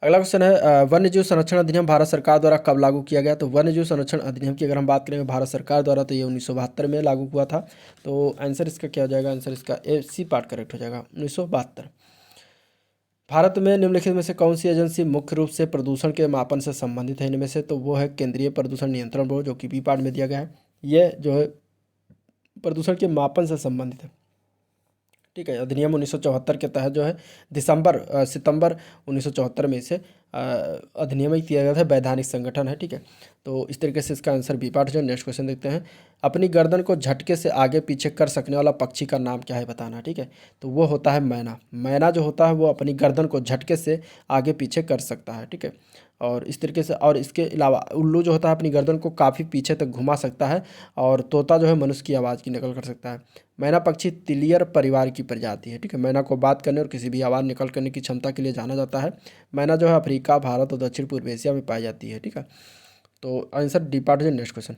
अगला क्वेश्चन है वन्यजीव संरक्षण अधिनियम भारत सरकार द्वारा कब लागू किया गया? तो वन्यजीव संरक्षण अधिनियम की अगर हम बात करेंगे भारत सरकार द्वारा तो ये 1972 में लागू हुआ था। तो आंसर इसका क्या हो जाएगा? आंसर इसका ए सी पार्ट करेक्ट हो जाएगा, 1972। भारत में निम्नलिखित में से कौन सी एजेंसी मुख्य रूप से प्रदूषण के मापन से संबंधित है? इनमें से तो वो है केंद्रीय प्रदूषण नियंत्रण बोर्ड, जो कि बी पार्ट में दिया गया है। ये जो है प्रदूषण के मापन से संबंधित है, ठीक है। अधिनियम 1974 के तहत जो है सितंबर 1974 में इसे अधिनियमित किया गया था। वैधानिक संगठन है, ठीक है। तो इस तरीके से इसका आंसर बी पार्ट जो है। नेक्स्ट क्वेश्चन देखते हैं, अपनी गर्दन को झटके से आगे पीछे कर सकने वाला पक्षी का नाम क्या है? बताना, ठीक है। तो वो होता है मैना। मैना जो होता है वो अपनी गर्दन को झटके से आगे पीछे कर सकता है, ठीक है। और इस तरीके से, और इसके अलावा उल्लू जो होता है अपनी गर्दन को काफ़ी पीछे तक घुमा सकता है। और तोता जो है मनुष्य की आवाज़ की नकल कर सकता है। मैना पक्षी तिलियर परिवार की प्रजाति है, ठीक है। मैना को बात करने और किसी भी आवाज़ निकल करने की क्षमता के लिए जाना जाता है। मैना जो है अफ्रीका, भारत और दक्षिण पूर्व एशिया में पाई जाती है, ठीक है। तो आंसर डी पार्ट है। नेक्स्ट क्वेश्चन,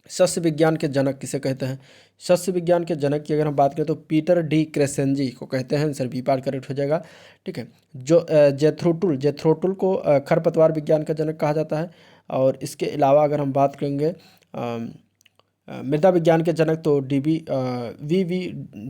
सस्य विज्ञान के जनक किसे कहते हैं? सस्य विज्ञान के जनक की अगर हम बात करें तो पीटर डी क्रेसेंजी को कहते हैं। आंसर बी पार्ट करेक्ट हो जाएगा, ठीक है। जो जेथ्रोटुल को खरपतवार विज्ञान का जनक कहा जाता है। और इसके अलावा अगर हम बात करेंगे मृदा विज्ञान के जनक तो वी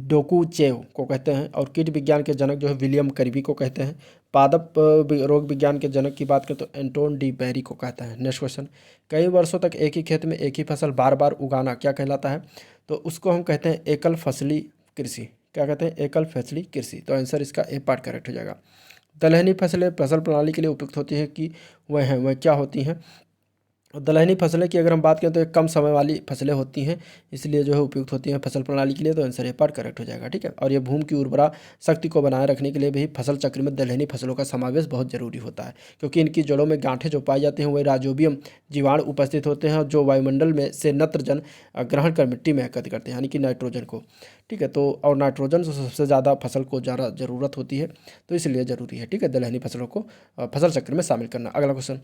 डोकुचेव को कहते हैं। और कीट विज्ञान के जनक जो है विलियम करीबी को कहते हैं। पादप रोग विज्ञान के जनक की बात करें तो एंटोन डी बेरी को कहता है। नेक्स्ट क्वेश्चन, कई वर्षों तक एक ही खेत में एक ही फसल बार बार उगाना क्या कहलाता है? तो उसको हम कहते हैं एकल फसली कृषि। क्या कहते हैं? एकल फसली कृषि। तो आंसर इसका ए पार्ट करेक्ट हो जाएगा। दलहनी फसलें फसल प्रणाली के लिए उपयुक्त होती हैं कि वह क्या होती हैं? दलहनी फसलें की अगर हम बात करें तो एक कम समय वाली फसलें होती हैं, इसलिए जो है उपयुक्त होती हैं फसल प्रणाली के लिए। तो आंसर ए पार्ट करेक्ट हो जाएगा, ठीक है। और ये भूमि की उर्वरा शक्ति को बनाए रखने के लिए भी फसल चक्र में दलहनी फसलों का समावेश बहुत जरूरी होता है, क्योंकि इनकी जड़ों में गांठें जो पाई जाती हैं वही राइजोबियम जीवाणु उपस्थित होते हैं, जो वायुमंडल में से नत्रजन ग्रहण कर मिट्टी में एकत्र करते हैं, यानी कि नाइट्रोजन को, ठीक है। तो और नाइट्रोजन से सबसे ज़्यादा फसल को ज़्यादा ज़रूरत होती है, तो इसलिए ज़रूरी है, ठीक है, दलहनी फसलों को फसल चक्र में शामिल करना। अगला क्वेश्चन,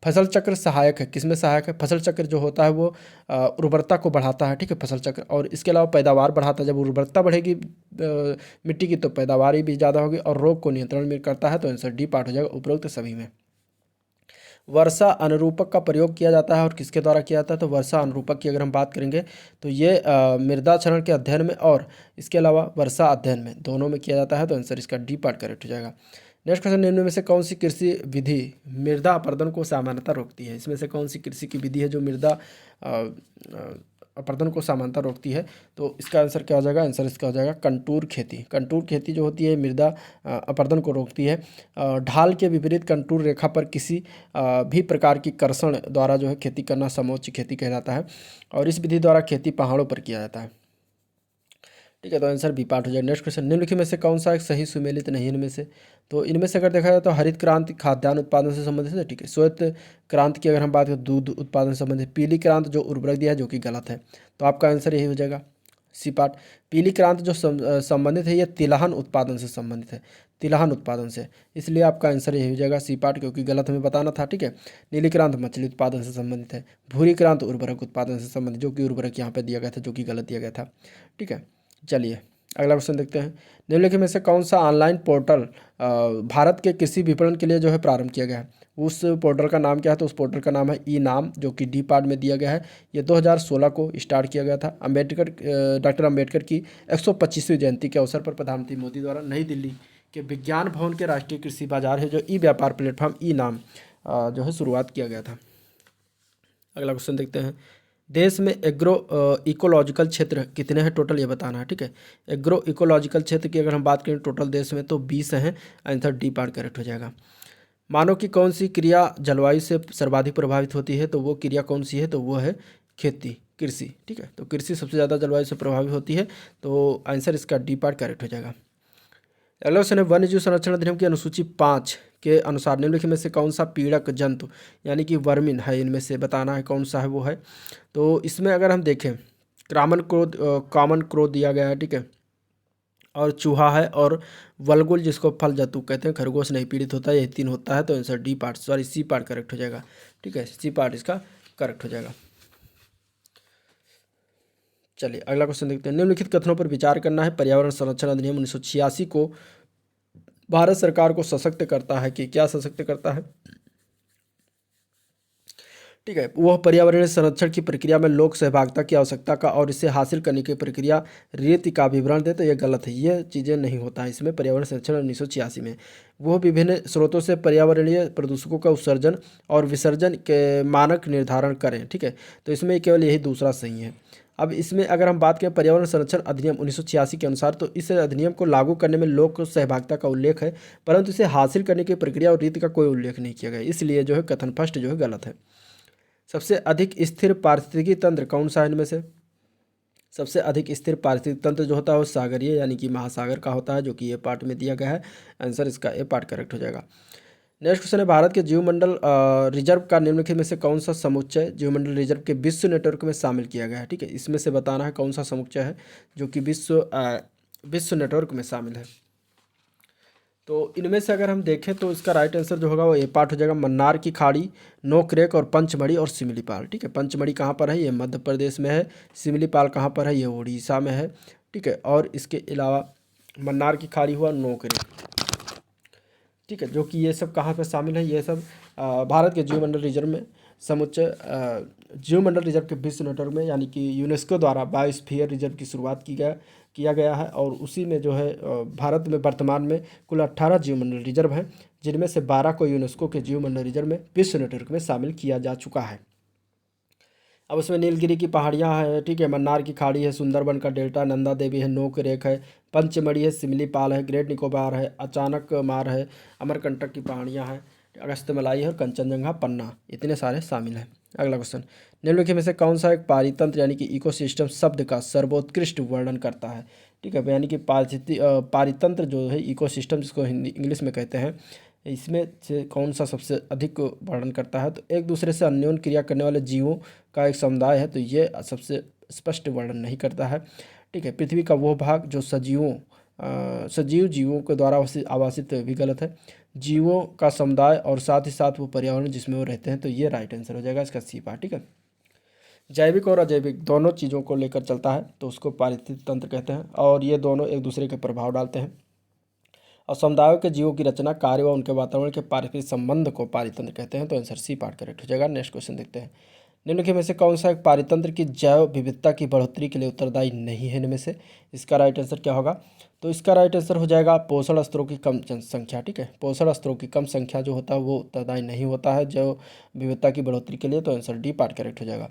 फसल चक्र सहायक है, किसमें सहायक है? फसल चक्र जो होता है वो उर्वरता को बढ़ाता है, ठीक है, फसल चक्र। और इसके अलावा पैदावार बढ़ाता है। जब उर्वरता बढ़ेगी मिट्टी की तो पैदावार भी ज़्यादा होगी। और रोग को नियंत्रण में करता है। तो आंसर डी पार्ट हो जाएगा उपरोक्त सभी में। वर्षा अनुरूपक का प्रयोग किया जाता है और किसके द्वारा किया जाता है? तो वर्षा अनुरूपक की अगर हम बात करेंगे तो ये मृदा क्षरण के अध्ययन में और इसके अलावा वर्षा अध्ययन में दोनों में किया जाता है। तो आंसर इसका डी पार्ट करेक्ट हो जाएगा। नेक्स्ट क्वेश्चन, निम्न में से कौन सी कृषि विधि मृदा अपरदन को सामान्यतः रोकती है? इसमें से कौन सी कृषि की विधि है जो मृदा अपरदन को सामान्यतः रोकती है? तो इसका आंसर क्या हो जाएगा? आंसर इसका हो जाएगा कंटूर खेती। कंटूर खेती जो होती है मृदा अपरदन को रोकती है। ढाल के विपरीत कंटूर रेखा पर किसी भी प्रकार की कर्षण द्वारा जो है खेती करना समोच्च खेती कहलाता है। और इस विधि द्वारा खेती पहाड़ों पर किया जाता है, ठीक है, तो आंसर बी पार्ट हो जाएगा। नेक्स्ट क्वेश्चन, निम्नलिखित में से कौन सा एक सही सुमेलित नहीं है इनमें से? तो इनमें से अगर देखा जाए तो हरित क्रांति खाद्यान्न उत्पादन से संबंधित है, ठीक है। श्वेत क्रांति की अगर हम बात करें दूध उत्पादन से संबंधित। पीली क्रांति जो उर्वरक दिया है जो कि गलत है, तो आपका आंसर यही हो जाएगा सी पार्ट। पीली क्रांति जो संबंधित है ये तिलहन उत्पादन से संबंधित है, तिलहन उत्पादन से, इसलिए आपका आंसर यही हो जाएगा सी पार्ट, क्योंकि गलत हमें बताना था, ठीक है। नीली क्रांत मछली उत्पादन से संबंधित है। भूरी क्रांत उर्वरक उत्पादन से संबंधित, जो कि उर्वरक यहाँ पे दिया गया था जो कि गलत दिया गया था, ठीक है। चलिए अगला क्वेश्चन देखते हैं, निम्नलिखित में से कौन सा ऑनलाइन पोर्टल भारत के कृषि विपणन के लिए जो है प्रारंभ किया गया है? उस पोर्टल का नाम क्या है? तो उस पोर्टल का नाम है ई नाम, जो कि डी पार्ट में दिया गया है। ये 2016 को स्टार्ट किया गया था। डॉक्टर अम्बेडकर की 125वीं जयंती के अवसर पर प्रधानमंत्री मोदी द्वारा नई दिल्ली के विज्ञान भवन के राष्ट्रीय कृषि बाजार है जो ई व्यापार प्लेटफॉर्म ई नाम जो है शुरुआत किया गया था। अगला क्वेश्चन देखते हैं, देश में एग्रो इकोलॉजिकल क्षेत्र कितने हैं टोटल, ये बताना है, ठीक है। एग्रो इकोलॉजिकल क्षेत्र की अगर हम बात करें टोटल देश में तो 20 हैं। आंसर डी पार्ट करेक्ट हो जाएगा। मानव की कौन सी क्रिया जलवायु से सर्वाधिक प्रभावित होती है? तो वो क्रिया कौन सी है? तो वो है खेती, कृषि, ठीक है। तो कृषि सबसे ज़्यादा जलवायु से प्रभावित होती है, तो आंसर इसका डी पार्ट करेक्ट हो जाएगा। अगला क्वेश्चन है, वन्य जीव संरक्षण अधिनियम की अनुसूची 5 के अनुसार निम्नलिखित में से कौन सा पीड़क जंतु यानी कि वर्मिन है, इनमें से बताना है कौन सा है वो है। तो इसमें अगर हम देखें कॉमन क्रो दिया गया है, ठीक है, और चूहा है, और वलगुल जिसको फल जंतु कहते हैं, खरगोश नहीं पीड़ित होता है, यही 3 होता है, तो answer D part sorry C part correct हो जाएगा, ठीक है। सी पार्ट इसका करेक्ट हो जाएगा। चलिए अगला क्वेश्चन देखते हैं, निम्नलिखित कथनों पर विचार करना है। पर्यावरण संरक्षण अधिनियम 1986 को भारत सरकार को सशक्त करता है कि क्या सशक्त करता है? ठीक है, वह पर्यावरणीय संरक्षण की प्रक्रिया में लोक सहभागिता की आवश्यकता का और इसे हासिल करने की प्रक्रिया रीति का विवरण दे, तो ये गलत है, ये चीज़ें नहीं होता है इसमें। पर्यावरण संरक्षण 1986 में वो विभिन्न स्रोतों से पर्यावरणीय प्रदूषकों का उत्सर्जन और विसर्जन के मानक निर्धारण करें, ठीक है। तो इसमें केवल यही दूसरा सही है। अब इसमें अगर हम बात करें पर्यावरण संरक्षण अधिनियम 1986 के अनुसार, तो इस अधिनियम को लागू करने में लोक सहभागिता का उल्लेख है, परंतु इसे हासिल करने की प्रक्रिया और रीति का कोई उल्लेख नहीं किया गया, इसलिए जो है कथन फर्स्ट जो है गलत है। सबसे अधिक स्थिर पारिस्थितिकी तंत्र कौन सा है इनमें से? सबसे अधिक स्थिर पारिस्थितिक तंत्र जो होता है वो सागरीय यानी कि महासागर का होता है, जो कि ए पार्ट में दिया गया है। आंसर इसका ए पार्ट करेक्ट हो जाएगा। नेक्स्ट क्वेश्चन है, भारत के जीवमंडल रिजर्व का निम्नलिखित में से कौन सा समुच्चय जीवमंडल रिजर्व के विश्व नेटवर्क में शामिल किया गया है? ठीक है, इसमें से बताना है कौन सा समुच्चय है जो कि विश्व नेटवर्क में शामिल है। तो इनमें से अगर हम देखें तो इसका राइट आंसर जो होगा वो ए पार्ट हो जाएगा। मन्नार की खाड़ी, नोकरेक और पंचमढ़ी और सिमलीपाल। ठीक है, पंचमढ़ी कहाँ पर है? ये मध्य प्रदेश में है। सिमलीपाल कहाँ पर है? ये उड़ीसा में है। ठीक है, और इसके अलावा मन्नार की खाड़ी हुआ, नोकरेक, ठीक है, जो कि ये सब कहाँ पर शामिल है? ये सब भारत के जीवमंडल रिजर्व में समुच्चय जीवमंडल रिजर्व के विश्व नेटवर्क में, यानी कि यूनेस्को द्वारा बायोस्फीयर रिजर्व की शुरुआत किया गया है। और उसी में जो है भारत में वर्तमान में कुल 18 जीवमंडल रिजर्व हैं, जिनमें से 12 को यूनेस्को के जीवमंडल रिजर्व में विश्व नेटवर्क में शामिल किया जा चुका है। अब उसमें नीलगिरी की पहाड़ियाँ हैं, ठीक है, मन्नार की खाड़ी है, सुंदरबन का डेल्टा, नंदा देवी है, नोक रेख है, पंचमढ़ी है, सिमलीपाल है, ग्रेट निकोबार है, अचानक मार है, अमरकंटक की पहाड़ियाँ हैं, अगस्त्यमलाई है और कंचनजंगा पन्ना, इतने सारे शामिल हैं। अगला क्वेश्चन, निम्नलिखित में से कौन सा एक पारितंत्र यानी कि इकोसिस्टम शब्द का सर्वोत्कृष्ट वर्णन करता है? ठीक है, यानी कि पारितंत्र जो है इकोसिस्टम जिसको हिंदी इंग्लिश में कहते हैं, इसमें से कौन सा सबसे अधिक वर्णन करता है? तो एक दूसरे से अन्योन्य क्रिया करने वाले जीवों का एक समुदाय है, तो ये सबसे स्पष्ट वर्णन नहीं करता है। ठीक है, पृथ्वी का वो भाग जो सजीव जीवों के द्वारा आवासित भी गलत है। जीवों का समुदाय और साथ ही साथ वो पर्यावरण जिसमें वो रहते हैं, तो ये राइट आंसर हो जाएगा इसका सी पार्ट। ठीक है, जैविक और अजैविक दोनों चीज़ों को लेकर चलता है, तो उसको पारिस्थितिक तंत्र कहते हैं, और ये दोनों एक दूसरे के प्रभाव डालते हैं। और समुदायों के जीवों की रचना, कार्य व उनके वातावरण के पारिस्थितिक संबंध को पारितंत्र कहते हैं, तो आंसर सी पार्ट करेक्ट हो जाएगा। नेक्स्ट क्वेश्चन देखते हैं, निम्नलिखित में से कौन सा एक पारितंत्र की जैव विविधता की बढ़ोतरी के लिए उत्तरदायी नहीं है इनमें से? इसका राइट आंसर क्या होगा? तो इसका राइट आंसर हो जाएगा पोषण स्तरों की कम जनसंख्या। ठीक है, पोषण स्तरों की कम संख्या जो होता है वो उत्तरदायी नहीं होता है जैव विविधता की बढ़ोतरी के लिए, तो आंसर डी पार्ट करेक्ट हो जाएगा।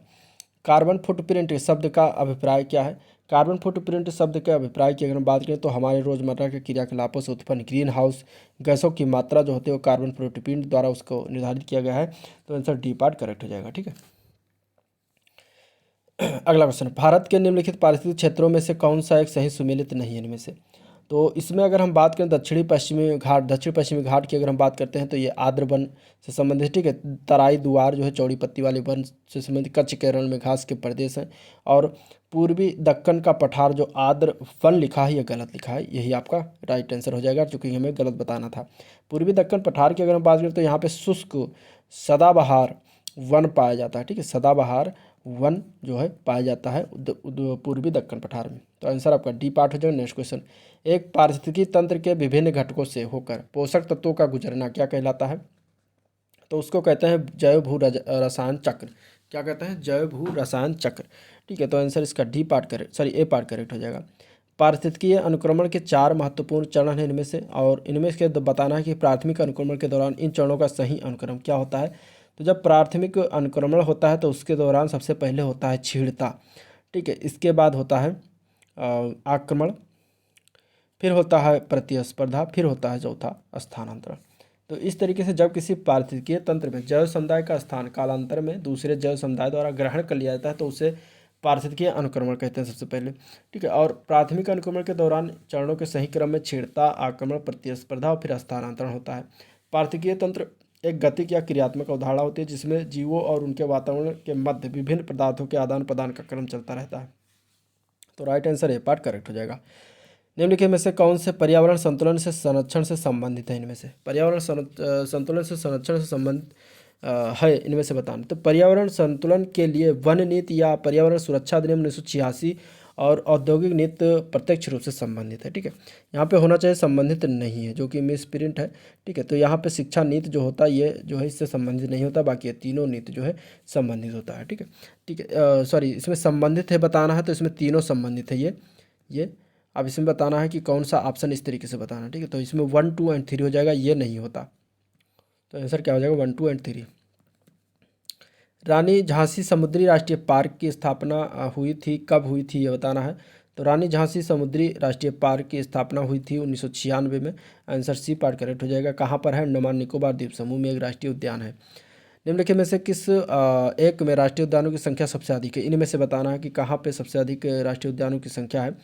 कार्बन फुटप्रिंट शब्द का अभिप्राय क्या है? कार्बन फुटप्रिंट शब्द के अभिप्राय की अगर हम बात करें तो हमारे रोजमर्रा के क्रियाकलापों से उत्पन्न ग्रीन हाउस गैसों की मात्रा जो होती है वो कार्बन फुटप्रिंट द्वारा उसको निर्धारित किया गया है, तो आंसर डी पार्ट करेक्ट हो जाएगा। ठीक है, अगला क्वेश्चन, भारत के निम्नलिखित पारिस्थितिक क्षेत्रों में से कौन सा एक सही सुमेलित नहीं है इनमें से? तो इसमें अगर हम बात करें दक्षिण पश्चिमी घाट की अगर हम बात करते हैं तो ये आर्द्र वन से संबंधित, ठीक है। तराई दुआर जो है चौड़ी पत्ती वाले वन से संबंधित, कच्छ केरल में घास के प्रदेश हैं। और पूर्वी दक्कन का पठार जो आर्द्र वन लिखा है ये गलत लिखा है, यही आपका राइट आंसर हो जाएगा, क्योंकि हमें गलत बताना था। पूर्वी दक्कन पठार की अगर हम बात करें तो यहाँ पे शुष्क सदाबहार वन पाया जाता है, ठीक है। सदाबहार वन जो है पाया जाता है पूर्वी दक्कन पठार में। तो आंसर आपका डी पार्ट हो जाएगा। नेक्स्ट क्वेश्चन, एक पारिस्थितिकी तंत्र के विभिन्न घटकों से होकर पोषक तत्वों का गुजरना क्या कहलाता है? तो उसको कहते हैं जैव भू रसायन चक्र। क्या कहते हैं? जैव भू रसायन चक्र, ठीक है। तो आंसर इसका डी पार्ट करेक्ट, सॉरी ए पार्ट करेक्ट हो जाएगा। पारिस्थितिकीय अनुक्रमण के 4 महत्वपूर्ण चरण हैं इनमें से, और इनमें से बताना है कि प्राथमिक अनुक्रमण के दौरान इन चरणों का सही अनुक्रम क्या होता है। तो जब प्राथमिक अनुक्रमण होता है तो उसके दौरान सबसे पहले होता है छीड़ता, ठीक है। इसके बाद होता है आक्रमण, फिर होता है प्रतिस्पर्धा, फिर होता है चौथा स्थानांतरण। तो इस तरीके से जब किसी पारिस्थितिकीय तंत्र में जैव समुदाय का स्थान कालांतर में दूसरे जैव समुदाय द्वारा ग्रहण कर लिया जाता है तो उसे पारिस्थितिकीय अनुक्रमण कहते हैं सबसे पहले, ठीक है। और प्राथमिक अनुक्रमण के दौरान चरणों के सही क्रम में छेड़ता, आक्रमण, प्रतिस्पर्धा और फिर स्थानांतरण होता है। पारिस्थितिकीय तंत्र एक गतिक या क्रियात्मक अवधारणा होती है जिसमें जीवों और उनके वातावरण के मध्य विभिन्न पदार्थों के आदान प्रदान का क्रम चलता रहता है। तो right answer A part correct हो जाएगा। निम्नलिखित में से कौन से पर्यावरण संतुलन से संरक्षण से संबंधित है? इनमें से पर्यावरण संतुलन से संरक्षण से संबंधित है, इनमें से बताना। तो पर्यावरण संतुलन के लिए वन नीति या पर्यावरण सुरक्षा अधिनियम 1986 और औद्योगिक नीति प्रत्यक्ष रूप से संबंधित है, ठीक है। यहाँ पे होना चाहिए संबंधित नहीं है, जो कि मिस प्रिंट है, ठीक है। तो यहाँ पे शिक्षा नीति जो होता है ये जो है इससे संबंधित नहीं होता, बाकी ये तीनों नीति जो है संबंधित होता है, ठीक है। ठीक है, सॉरी, इसमें संबंधित है बताना है तो इसमें तीनों संबंधित है। ये अब इसमें बताना है कि कौन सा ऑप्शन इस तरीके से बताना है, ठीक है। तो इसमें 1, 2 एंड 3 हो जाएगा, ये नहीं होता। तो आंसर क्या हो जाएगा? 1, 2 एंड 3। रानी झांसी समुद्री राष्ट्रीय पार्क की स्थापना हुई थी, कब हुई थी ये बताना है। तो रानी झांसी समुद्री राष्ट्रीय पार्क की स्थापना हुई थी 1996 में। आंसर सी पार्ट करेक्ट हो जाएगा। कहाँ पर है? अंडमान निकोबार द्वीप समूह में एक राष्ट्रीय उद्यान है। निम्नलिखित में से किस एक में राष्ट्रीय उद्यानों की संख्या सबसे अधिक है? इनमें से बताना है कि कहाँ पे सबसे अधिक राष्ट्रीय उद्यानों की संख्या है।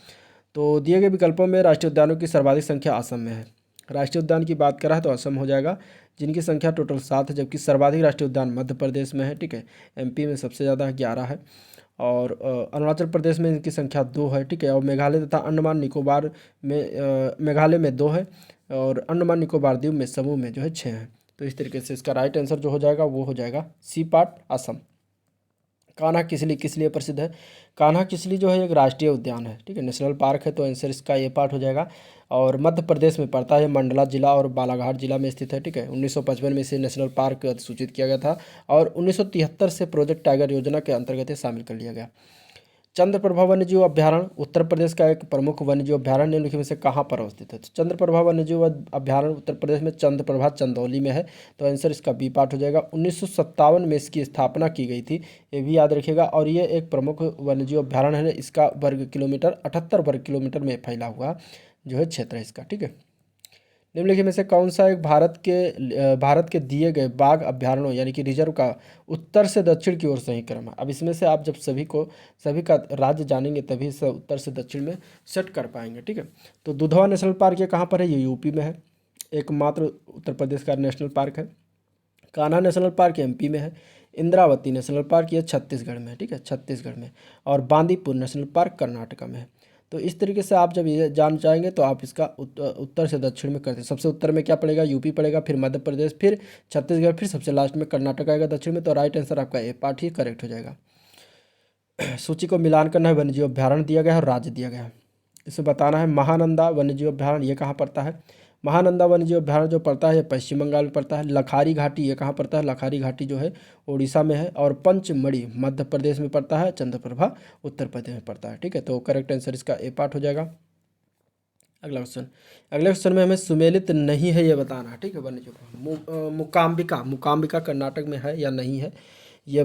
तो दिए गए विकल्पों में राष्ट्रीय उद्यानों की सर्वाधिक संख्या असम में है। राष्ट्रीय उद्यान की बात करा है तो असम हो जाएगा, जिनकी संख्या टोटल 7 है, जबकि सर्वाधिक राष्ट्रीय उद्यान मध्य प्रदेश में है, ठीक है। एमपी में सबसे ज़्यादा 11 है, और अरुणाचल प्रदेश में इनकी संख्या 2 है, ठीक है। और मेघालय तथा अंडमान निकोबार में मेघालय में 2 है, और अंडमान निकोबार द्वीप में समूह में जो है 6 है। तो इस तरीके से इसका राइट आंसर जो हो जाएगा वो हो जाएगा सी पार्ट, असम। कान्हा किसली किस लिए प्रसिद्ध है? कान्हा किसली जो है एक राष्ट्रीय उद्यान है, ठीक है, नेशनल पार्क है। तो आंसर इसका ये पार्ट हो जाएगा, और मध्य प्रदेश में पड़ता है, मंडला जिला और बालाघाट जिला में स्थित है, ठीक है। 1955 में इसे नेशनल पार्क अधिसूचित किया गया था, और 1973 से प्रोजेक्ट टाइगर योजना के अंतर्गत ये शामिल कर लिया गया। चंद्रप्रभा वन्यजीव अभ्यारण्य उत्तर प्रदेश का एक प्रमुख वन्यजीव अभ्यारण्य निम्नलिखित में से कहाँ पर अवस्थित है? तो चंद्रप्रभा वन्यजीव अभ्यारण्य उत्तर प्रदेश में चंद्रप्रभा चंदौली में है। तो आंसर इसका बी पार्ट हो जाएगा। 1957 में इसकी स्थापना की गई थी, ये भी याद रखिएगा। और ये एक प्रमुख वन्यजीव अभ्यारण्य है। इसका वर्ग किलोमीटर 78 वर्ग किलोमीटर में फैला हुआ जो है क्षेत्र है इसका, ठीक है। निम्नलिखित में से कौन सा एक भारत के दिए गए बाघ अभ्यारण्यों यानी कि रिजर्व का उत्तर से दक्षिण की ओर सही क्रम है? अब इसमें से आप जब सभी का राज्य जानेंगे तभी से उत्तर से दक्षिण में सेट कर पाएंगे, ठीक है। तो दुधवा नेशनल पार्क ये कहाँ पर है? ये यूपी में है, एकमात्र उत्तर प्रदेश का नेशनल पार्क है। कान्हा नेशनल पार्क एमपी में है। इंद्रावती नेशनल पार्क ये छत्तीसगढ़ में है, ठीक है, छत्तीसगढ़ में। और बांदीपुर नेशनल पार्क कर्नाटका में है। तो इस तरीके से आप जब ये जान जाएंगे तो आप इसका उत्तर से दक्षिण में करते हैं। सबसे उत्तर में क्या पड़ेगा? यूपी पड़ेगा, फिर मध्य प्रदेश, फिर छत्तीसगढ़, फिर सबसे लास्ट में कर्नाटक आएगा दक्षिण में। तो राइट आंसर आपका ए पार्ट ही करेक्ट हो जाएगा। सूची को मिलान करना है, वन्यजीव अभ्यारण्य दिया गया है और राज्य दिया गया है। इसे बताना है महानंदा वन्यजीव अभ्यारण्य ये कहाँ पड़ता है? महानंदा वन्यजीव अभ्यारण्य जो पड़ता है ये पश्चिम बंगाल में पड़ता है। लखारी घाटी ये कहाँ पड़ता है? लखारी घाटी जो है उड़ीसा में है। और पंचमढ़ी मध्य प्रदेश में पड़ता है। चंद्रप्रभा उत्तर प्रदेश में पड़ता है, ठीक है। तो करेक्ट आंसर इसका ए पार्ट हो जाएगा। अगला क्वेश्चन में हमें सुमेलित नहीं है ये बताना है, ठीक है। वन्यजीव मुकाम्बिका कर्नाटक में है या नहीं है ये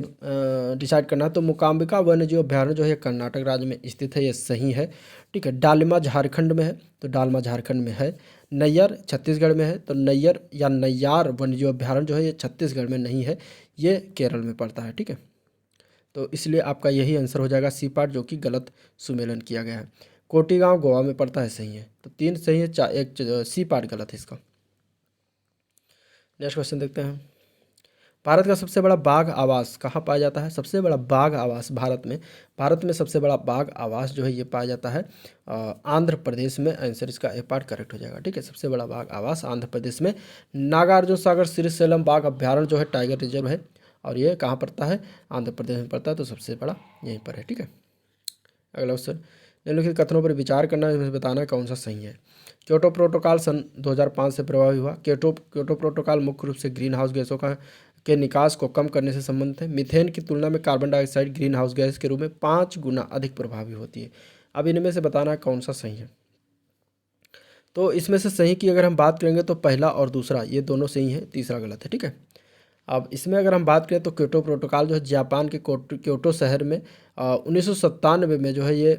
डिसाइड करना है। तो मुकाम्बिका वन्यजीव अभ्यारण्य जो है कर्नाटक राज्य में स्थित है, ये सही है, ठीक है। डालमा झारखंड में है, तो डालमा झारखंड में है। नैयर छत्तीसगढ़ में है, तो नैयर या नैयार वन्यजीव अभ्यारण्य जो है ये छत्तीसगढ़ में नहीं है, ये केरल में पड़ता है, ठीक है। तो इसलिए आपका यही आंसर हो जाएगा सी पार्ट, जो कि गलत सुमेलन किया गया है। कोटी गांव गोवा में पड़ता है, सही है। तो 3 सही है, एक सी पार्ट गलत है इसका। नेक्स्ट क्वेश्चन देखते हैं। भारत का सबसे बड़ा बाघ आवास कहाँ पाया जाता है? सबसे बड़ा बाघ आवास भारत में सबसे बड़ा बाघ आवास जो है ये पाया जाता है आंध्र प्रदेश में। आंसर इसका ए पार्ट करेक्ट हो जाएगा, ठीक है। सबसे बड़ा बाघ आवास आंध्र प्रदेश में नागार्जुन सागर श्रीशैलम बाघ अभ्यारण्य जो है टाइगर रिजर्व है, और ये कहाँ पड़ता है? आंध्र प्रदेश में पड़ता है, तो सबसे बड़ा यहीं पर है, ठीक है। अगला क्वेश्चन, निम्नलिखित कथनों पर विचार करना है, इसमें बताना कौन सा सही है। क्योटो प्रोटोकॉल सन 2005 से प्रभावी हुआ। क्योटो प्रोटोकॉल मुख्य रूप से ग्रीन हाउस गैसों के निकास को कम करने से संबंधित है। मीथेन की तुलना में carbon dioxide green house gas के रूप में 5 गुना अधिक प्रभावी होती है। अब इनमें से बताना है कौन सा सही है। तो इसमें से सही की अगर हम बात करेंगे तो पहला और दूसरा ये दोनों सही है, तीसरा गलत है, ठीक है। अब इसमें अगर हम बात करें तो क्योटो प्रोटोकॉल जो है जापान के क्योटो शहर में 1997 में जो है ये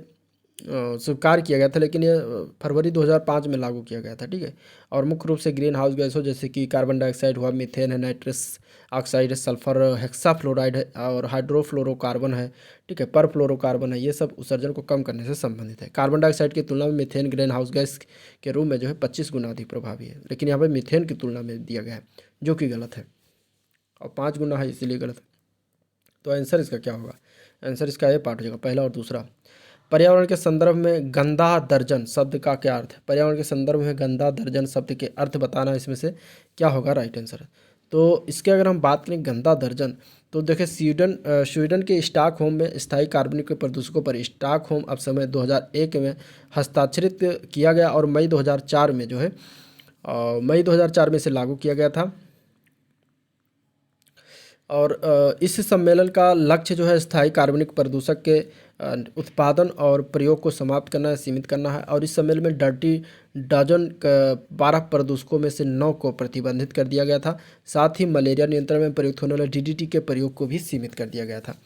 स्वीकार किया गया था, लेकिन ये फरवरी 2005 में लागू किया गया था, ठीक है। और मुख्य रूप से ग्रीन हाउस गैसों जैसे कि कार्बन डाइऑक्साइड हुआ, मीथेन है, नाइट्रस ऑक्साइड है, सल्फर हेक्साफ्लोराइड है और हाइड्रोफ्लोरोकार्बन है, ठीक है, परफ्लोरोकार्बन है, ये सब उत्सर्जन को कम करने से संबंधित है। कार्बन डाइऑक्साइड की तुलना में मीथेन ग्रीन हाउस गैस के रूप में जो है 25 गुना अधिक प्रभावी है, लेकिन यहाँ पर मीथेन की तुलना में दिया गया है, जो कि गलत है, और 5 गुना है इसीलिए गलत है। तो आंसर इसका क्या होगा? आंसर इसका ये पार्ट हो जाएगा, पहला और दूसरा। पर्यावरण के संदर्भ में गंदा दर्जन शब्द का क्या अर्थ है? पर्यावरण के संदर्भ में गंदा दर्जन शब्द के अर्थ बताना, इसमें से क्या होगा राइट आंसर? तो इसके अगर हम बात करें गंदा दर्जन, तो देखिए स्वीडन के स्टॉकहोम में स्थायी कार्बनिक प्रदूषकों पर स्टॉकहोम अब समय 2001 में हस्ताक्षरित किया गया, और मई 2004 में जो है मई 2004 में इसे लागू किया गया था। और इस सम्मेलन का लक्ष्य जो है स्थायी कार्बनिक प्रदूषक के उत्पादन और प्रयोग को समाप्त करना है, सीमित करना है। और इस सम्मेलन में डर्टी डजन 12 प्रदूषकों में से 9 को प्रतिबंधित कर दिया गया था। साथ ही मलेरिया नियंत्रण में प्रयुक्त होने वाले डीडीटी के प्रयोग को भी सीमित कर दिया गया था।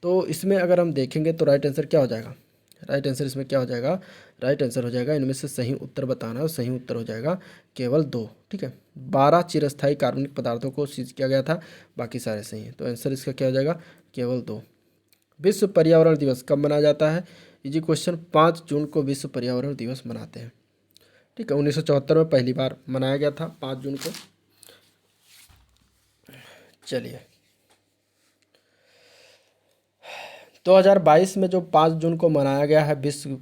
तो इसमें अगर हम देखेंगे तो राइट आंसर क्या हो जाएगा? राइट आंसर इसमें क्या हो जाएगा? राइट आंसर हो जाएगा, इनमें से सही उत्तर बताना है, और सही उत्तर हो जाएगा केवल 2, ठीक है। 12 चिरस्थायी कार्बनिक पदार्थों को सीज किया गया था, बाकी सारे सही हैं। तो आंसर इसका क्या हो जाएगा? केवल 2। विश्व पर्यावरण दिवस कब मनाया जाता है? Easy question. 5 जून को विश्व पर्यावरण दिवस मनाते हैं, ठीक है। 1974 में पहली बार मनाया गया था 5 जून को। चलिए 2022 में जो 5 जून को मनाया गया है विश्व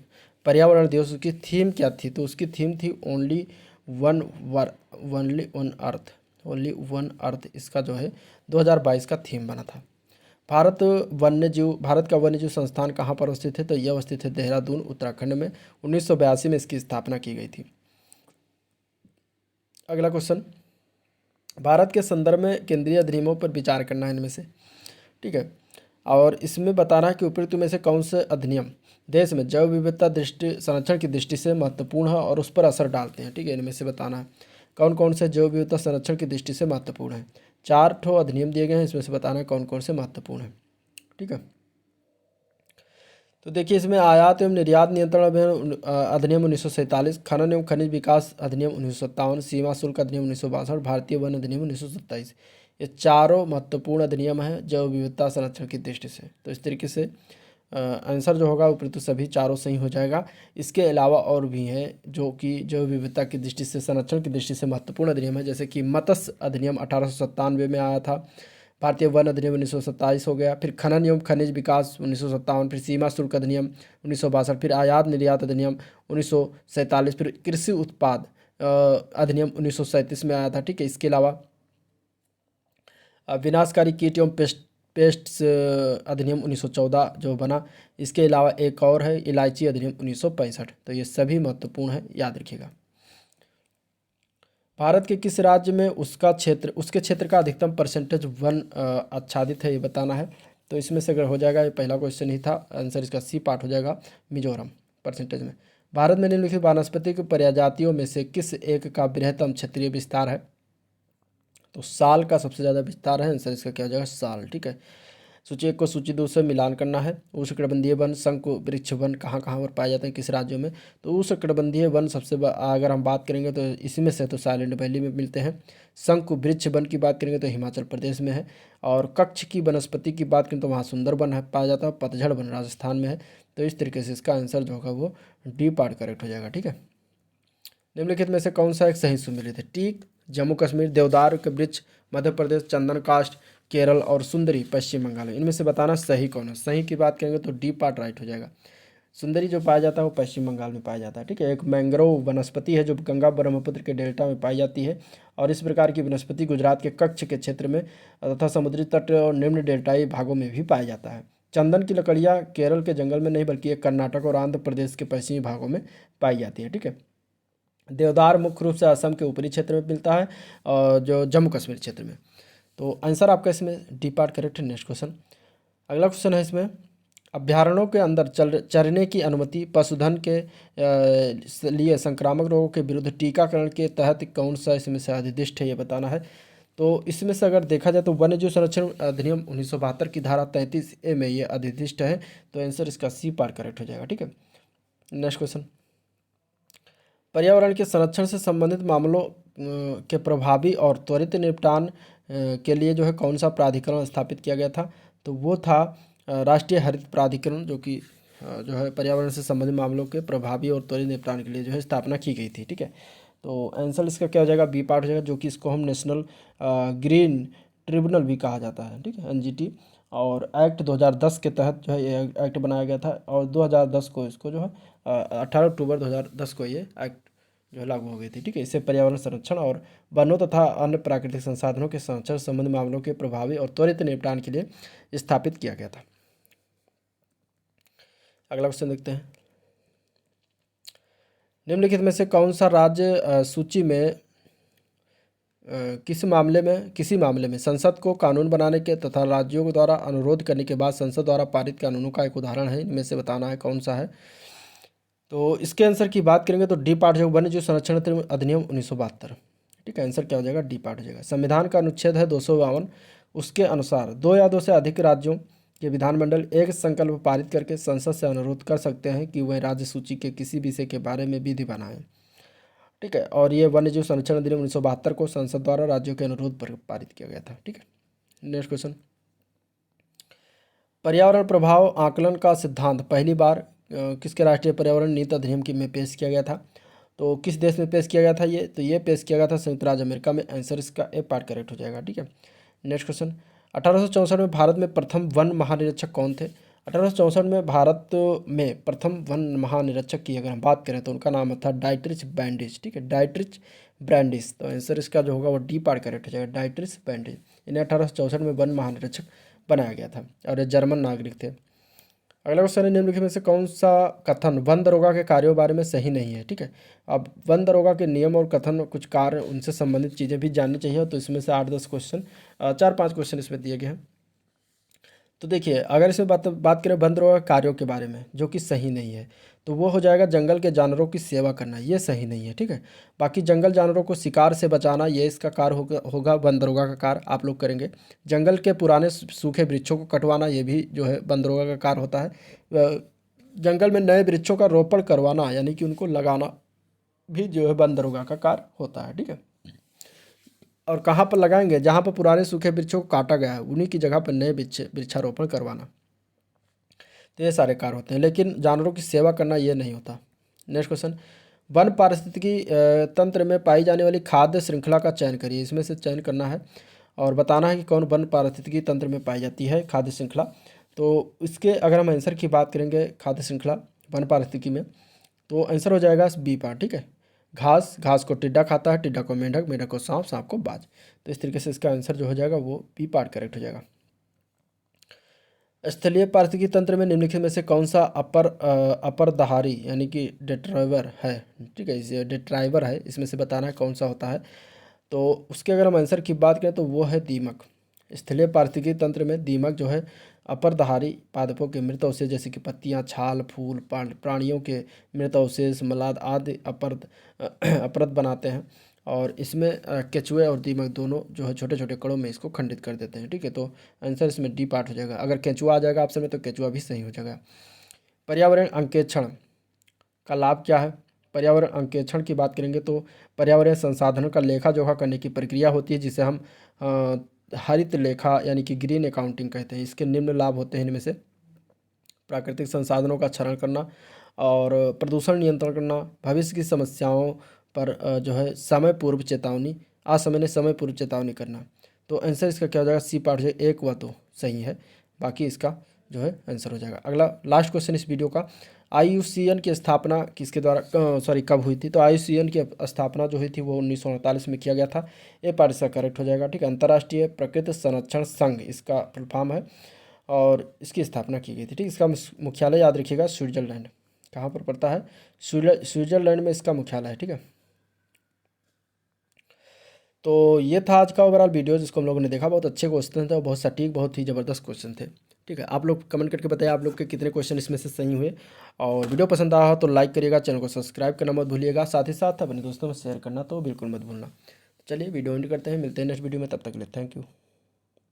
पर्यावरण दिवस, उसकी थीम क्या थी? तो उसकी थीम थी only one earth, only one earth. इसका जो है 2022 का थीम बना था। भारत का वन्यजीव संस्थान कहाँ पर अवस्थित है? तो यह अवस्थित है देहरादून, उत्तराखंड में। 1982 में इसकी स्थापना की गई थी। अगला क्वेश्चन, भारत के संदर्भ में केंद्रीय अधिनियमों पर विचार करना है इनमें से, ठीक है। और इसमें बताना है कि उपयुक्त में से कौन से अधिनियम देश में जैव विविधता संरक्षण की दृष्टि से महत्वपूर्ण है और उस पर असर डालते हैं, ठीक है। इनमें से बताना है कौन कौन से जैव विविधता संरक्षण की दृष्टि से महत्वपूर्ण है। 4 ठो अधिनियम दिए गए हैं, इसमें से बताना है कौन कौन से महत्वपूर्ण है, ठीक है। तो देखिए इसमें आयात एवं निर्यात नियंत्रण अधिनियम 1947, खनन एवं खनिज विकास अधिनियम 1957, सीमा शुल्क अधिनियम 1962, भारतीय वन अधिनियम 1927। ये चारों महत्वपूर्ण अधिनियम हैं जैव विविधता संरक्षण की दृष्टि से। तो इस तरीके से आंसर जो होगा उपयुक्त सभी चारों सही हो जाएगा। इसके अलावा और भी हैं जो कि जैव विविधता की दृष्टि से संरक्षण की दृष्टि से महत्वपूर्ण अधिनियम है, जैसे कि मत्स्य अधिनियम 1897 में आया था, भारतीय वन अधिनियम 1927 हो गया, फिर खनन एवं खनिज विकास 1957, फिर सीमा शुल्क अधिनियम 1962, फिर आयात निर्यात अधिनियम 1947, फिर कृषि उत्पाद अधिनियम 1937 में आया था, ठीक है। इसके अलावा विनाशकारी कीट एवं पेस्ट्स अधिनियम 1914 जो बना। इसके अलावा एक और है इलायची अधिनियम 1965। तो ये सभी महत्वपूर्ण है, याद रखिएगा। भारत के किस राज्य में उसके क्षेत्र का अधिकतम परसेंटेज वन आच्छादित है, ये बताना है। तो इसमें से अगर हो जाएगा, ये पहला क्वेश्चन ही था, आंसर इसका सी पार्ट हो जाएगा, मिजोरम परसेंटेज में। भारत में निम्नलिखित वानस्पतिक प्रजातियों में से किस एक का बृहत्तम क्षेत्रीय विस्तार है? तो साल का सबसे ज़्यादा विस्तार है, आंसर इसका क्या हो जाएगा? साल, ठीक है। सूची 1 को सूची 2 से मिलान करना है। उष्णकटिबंधीय वन, शंकु वृक्ष वन कहाँ कहाँ पर पाए जाते हैं, किस राज्यों में? तो उष्णकटिबंधीय वन अगर हम बात करेंगे तो इसमें से तो साइलेंट वैली में मिलते हैं। शंकु वृक्ष वन की बात करेंगे तो हिमाचल प्रदेश में है। और कच्छ की वनस्पति की बात करें तो वहाँ सुंदरबन है पाया जाता है। पतझड़ वन राजस्थान में है। तो इस तरीके से इसका आंसर जो होगा वो डी पार्ट करेक्ट हो जाएगा। ठीक है, निम्नलिखित में से कौन सा एक सही सुमेलित है? टीक जम्मू कश्मीर, देवदार के वृक्ष मध्य प्रदेश, चंदन काष्ठ केरल और सुंदरी पश्चिम बंगाल में। इनमें से बताना सही कौन है। सही की बात करेंगे तो डी पार्ट राइट हो जाएगा। सुंदरी जो पाया जाता है वो पश्चिम बंगाल में पाया जाता है। ठीक है, एक मैंग्रोव वनस्पति है जो गंगा ब्रह्मपुत्र के डेल्टा में पाई जाती है और इस प्रकार की वनस्पति गुजरात के कच्छ के क्षेत्र में तथा समुद्री तट और निम्न डेल्टाई भागों में भी पाया जाता है। चंदन की लकड़ियाँ केरल के जंगल में नहीं बल्कि कर्नाटक और आंध्र प्रदेश के पश्चिमी भागों में पाई जाती है। ठीक है, देवदार मुख्य रूप से असम के ऊपरी क्षेत्र में मिलता है और जो जम्मू कश्मीर क्षेत्र में। तो आंसर आपका इसमें डी पार्ट करेक्ट है। नेक्स्ट क्वेश्चन, अगला क्वेश्चन है इसमें, अभ्यारण्यों के अंदर चरने की अनुमति पशुधन के लिए संक्रामक रोगों के विरुद्ध टीकाकरण के तहत कौन सा इसमें से अधिदिष्ट है, ये बताना है। तो इसमें से अगर देखा जाए तो वन्य जीव संरक्षण अधिनियम 1972 की धारा 33A में ये अधिदिष्ट है। तो आंसर इसका सी पार्ट करेक्ट हो जाएगा। ठीक है, नेक्स्ट क्वेश्चन, पर्यावरण के संरक्षण से संबंधित मामलों के प्रभावी और त्वरित निपटान के लिए जो है कौन सा प्राधिकरण स्थापित किया गया था? तो वो था राष्ट्रीय हरित प्राधिकरण, जो कि जो है पर्यावरण से संबंधित मामलों के प्रभावी और त्वरित निपटान के लिए जो है स्थापना की गई थी। ठीक है, तो आंसर इसका क्या हो जाएगा? बी पार्ट हो जाएगा, जो कि इसको हम नेशनल ग्रीन ट्रिब्यूनल भी कहा जाता है। ठीक है, एनजीटी। और एक्ट 2010 के तहत जो है ये एक्ट बनाया गया था और 2010 को इसको जो है 18 अक्टूबर 2010 को ये एक्ट जो है लागू हो गई थी। ठीक है, इससे पर्यावरण संरक्षण और वनों तथा अन्य प्राकृतिक संसाधनों के संरक्षण संबंधी मामलों के प्रभावी और त्वरित निपटान के लिए स्थापित किया गया था। अगला क्वेश्चन देखते हैं, निम्नलिखित में से कौन सा राज्य सूची में किसी मामले में संसद को कानून बनाने के तथा राज्यों द्वारा अनुरोध करने के बाद संसद द्वारा पारित कानूनों का एक उदाहरण है? इनमें से बताना है कौन सा है। तो इसके आंसर की बात करेंगे तो डी पार्ट जो वन्य जीव संरक्षण अधिनियम 1972। ठीक है, आंसर क्या हो जाएगा? डी पार्ट हो जाएगा। संविधान का अनुच्छेद है 252, उसके अनुसार 2 या 2 से अधिक राज्यों के विधानमंडल एक संकल्प पारित करके संसद से अनुरोध कर सकते हैं कि वह राज्य सूची के किसी विषय के बारे में विधि बनाएं। ठीक है, और ये वन्य जीव संरक्षण अधिनियम 1972 को संसद द्वारा राज्यों के अनुरोध पर पारित किया गया था। ठीक है, नेक्स्ट क्वेश्चन, पर्यावरण प्रभाव आकलन का सिद्धांत पहली बार किसके राष्ट्रीय पर्यावरण नीति अधिनियम की में पेश किया गया था? तो किस देश में पेश किया गया था ये? तो ये पेश किया गया था संयुक्त राज्य अमेरिका में। आंसर इसका ए पार्ट करेक्ट हो जाएगा। ठीक है, नेक्स्ट क्वेश्चन, 1864 में भारत में प्रथम वन महानिरीक्षक कौन थे? 1864 में भारत में प्रथम वन महानिरीक्षक की अगर हम बात करें तो उनका नाम था डाइट्रिच ब्रैंडिस। ठीक है, डाइट्रिच ब्रैंडिस। तो आंसर इसका जो होगा वो डी पार्ट करेक्ट हो जाएगा, डाइट्रिच ब्रैंडिस। इन्हें 1864 में वन महानिरीक्षक बनाया गया था और ये जर्मन नागरिक थे। अगला क्वेश्चन है, निम्नलिखित में से कौन सा कथन वन दरोगा के कार्यों बारे में सही नहीं है? ठीक है, अब वन दरोगा के नियम और कथन कुछ कार्य उनसे संबंधित चीज़ें भी जाननी चाहिए। तो इसमें से 8-10 क्वेश्चन 4-5 क्वेश्चन इसमें दिए गए हैं। तो देखिए, अगर इसमें बात करें वन दरोगा कार्यों के बारे में जो कि सही नहीं है, तो वो हो जाएगा जंगल के जानवरों की सेवा करना, ये सही नहीं है। ठीक है, बाकी जंगल जानवरों को शिकार से बचाना ये इसका कार्य होगा वन दरोगा का कार्य आप लोग करेंगे। जंगल के पुराने सूखे वृक्षों को कटवाना ये भी जो है वन दरोगा का कार्य होता है। जंगल में नए वृक्षों का रोपण करवाना यानी कि उनको लगाना भी जो है वन दरोगा का कार्य होता है। ठीक है, और कहाँ पर लगाएंगे? जहाँ पर पुराने सूखे वृक्षों को काटा गया है उन्हीं की जगह पर नए वृक्षारोपण करवाना। तो ये सारे कार्य होते हैं, लेकिन जानवरों की सेवा करना ये नहीं होता। नेक्स्ट क्वेश्चन, वन पारिस्थितिकी तंत्र में पाई जाने वाली खाद्य श्रृंखला का चयन करिए। इसमें से चयन करना है और बताना है कि कौन वन पारिस्थितिकी तंत्र में पाई जाती है खाद्य श्रृंखला। तो इसके अगर हम आंसर की बात करेंगे खाद्य श्रृंखला वन पारिस्थितिकी में, तो आंसर हो जाएगा बी पार्ट। ठीक है, घास को टिड्डा खाता है, टिड्डा को मेंढक, मेंढक को सांप, सांप को बाज। तो इस तरीके से इसका आंसर जो हो जाएगा वो बी पार्ट करेक्ट हो जाएगा। स्थलीय पारिस्थितिकी तंत्र में निम्नलिखित में से कौन सा अपरदहारी यानी कि डेट्राइवर है? ठीक है, इसे डेट्राइवर है, इसमें से बताना है कौन सा होता है। तो उसके अगर हम आंसर की बात करें तो वो है दीमक। स्थलीय पारिस्थितिकी तंत्र में दीमक जो है अपरदहारी पादपों के मृत अवशेष जैसे कि पत्तियां, छाल, फूल, प्राणियों के मृत अवशेष, मलाद आदि अपरद बनाते हैं और इसमें केचुए और दीमक दोनों जो है छोटे छोटे कणों में इसको खंडित कर देते हैं, ठीक है। तो आंसर इसमें डी पार्ट हो जाएगा। अगर केंचुआ आ जाएगा ऑप्शन में तो केंचुआ भी सही हो जाएगा। पर्यावरण अंकेक्षण का लाभ क्या है? पर्यावरण अंकेक्षण की बात करेंगे तो पर्यावरणीय संसाधनों का लेखा जोखा करने की प्रक्रिया होती है, जिसे हम हरित लेखा यानी कि ग्रीन अकाउंटिंग कहते हैं। इसके निम्न लाभ होते हैं इनमें से: प्राकृतिक संसाधनों का क्षरण करना और प्रदूषण नियंत्रण करना, भविष्य की समस्याओं पर जो है समय पूर्व चेतावनी, असमय ने समय पूर्व चेतावनी करना। तो आंसर इसका क्या हो जाएगा? सी पार्ट जो है एक व तो सही है, बाकी इसका जो है आंसर हो जाएगा। अगला लास्ट क्वेश्चन इस वीडियो का, IUCN की स्थापना किसके द्वारा कब हुई थी? तो IUCN की स्थापना जो हुई थी वो 1948 में किया गया था। ये पार्ट इसका करेक्ट हो जाएगा, ठीक है। अंतर्राष्ट्रीय प्रकृति संरक्षण संघ इसका फुल फॉर्म है और इसकी स्थापना की गई थी, ठीक। इसका मुख्यालय याद रखिएगा स्विट्जरलैंड। कहाँ पर पड़ता है? स्विट्जरलैंड में इसका मुख्यालय है, ठीक है। तो ये था आज का ओवरऑल वीडियो जिसको हम लोगों ने देखा। बहुत अच्छे क्वेश्चन थे और बहुत सटीक, बहुत ही ज़बरदस्त क्वेश्चन थे, ठीक है। आप लोग कमेंट करके बताइए आप लोग के कितने क्वेश्चन इसमें से सही हुए। और वीडियो पसंद आया हो तो लाइक करिएगा, चैनल को सब्सक्राइब करना मत भूलिएगा, साथ ही साथ अपने दोस्तों में शेयर करना तो बिल्कुल मत भूलना। चलिए वीडियो एंड करते हैं, मिलते हैं नेक्स्ट वीडियो में, तब तक के लिए थैंक यू।